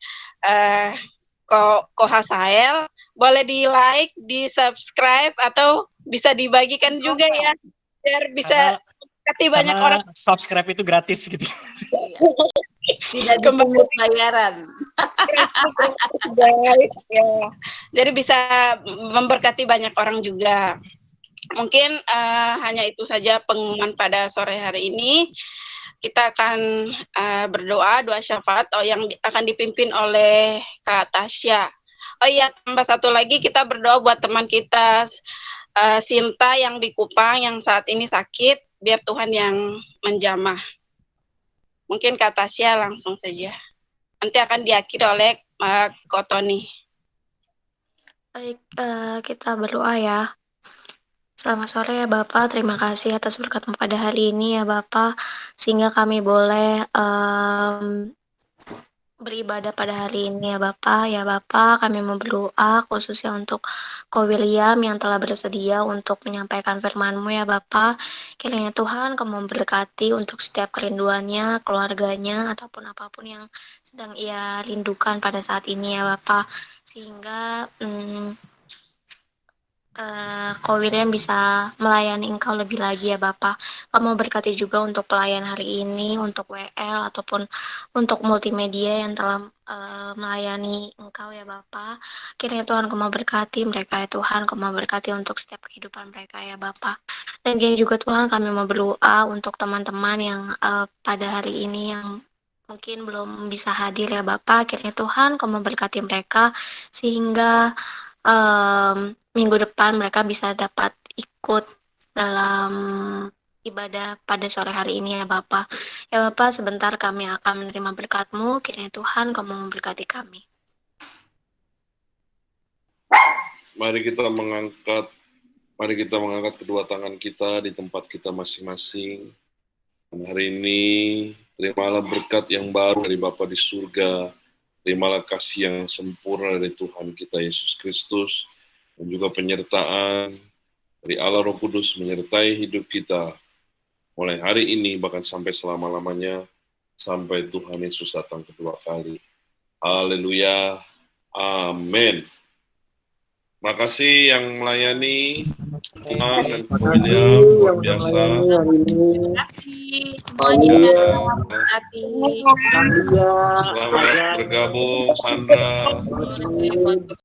Ko Hasael. Boleh di like, di subscribe, atau bisa dibagikan juga ya, biar bisa banyak orang. Subscribe itu gratis gitu. Tidak dipungut bayaran. Guys, ya. Jadi bisa memberkati banyak orang juga. Mungkin hanya itu saja pengumuman pada sore hari ini. Kita akan berdoa, doa syafaat yang akan dipimpin oleh Kak Tasya. Oh iya, tambah satu lagi, kita berdoa buat teman kita Sinta yang di Kupang yang saat ini sakit, biar Tuhan yang menjamah. Mungkin Kak Tasya langsung saja. Nanti akan diakhiri oleh Ko Tony. Baik, kita berdoa ya. Selamat sore ya Bapak, terima kasih atas berkat pada hari ini ya Bapak, sehingga kami boleh beribadah pada hari ini ya Bapak. Ya Bapak, kami mau berdoa khususnya untuk Ko William yang telah bersedia untuk menyampaikan firman-Mu ya Bapak. Kiranya Tuhan Kamu memberkati untuk setiap kerinduannya, keluarganya, ataupun apapun yang sedang ia rindukan pada saat ini ya Bapak. Sehingga Ko William bisa melayani Engkau lebih lagi ya Bapak. Kamu berkati juga untuk pelayan hari ini, untuk WL ataupun untuk multimedia yang telah melayani Engkau ya Bapak. Kiranya Tuhan Kamu berkati mereka ya Tuhan, Kamu berkati untuk setiap kehidupan mereka ya Bapak. Dan juga Tuhan, kami mau berdoa untuk teman-teman yang pada hari ini yang mungkin belum bisa hadir ya Bapak. Kiranya Tuhan Kamu berkati mereka sehingga minggu depan mereka bisa dapat ikut dalam ibadah pada sore hari ini ya Bapak. Ya Bapak, sebentar kami akan menerima berkat-Mu. Kiranya Tuhan Kamu memberkati kami. Mari kita mengangkat kedua tangan kita di tempat kita masing-masing. Dan hari ini terimalah berkat yang baru dari Bapa di surga. Terimalah kasih yang sempurna dari Tuhan kita Yesus Kristus, dan juga penyertaan dari Allah Roh Kudus menyertai hidup kita mulai hari ini bahkan sampai selama-lamanya, sampai Tuhan Yesus datang kedua kali. Haleluya. Amin. Makasih yang melayani Tuhan dan William, luar biasa. Terima kasih semuanya. Berkati. Selamat bergabung Sandra.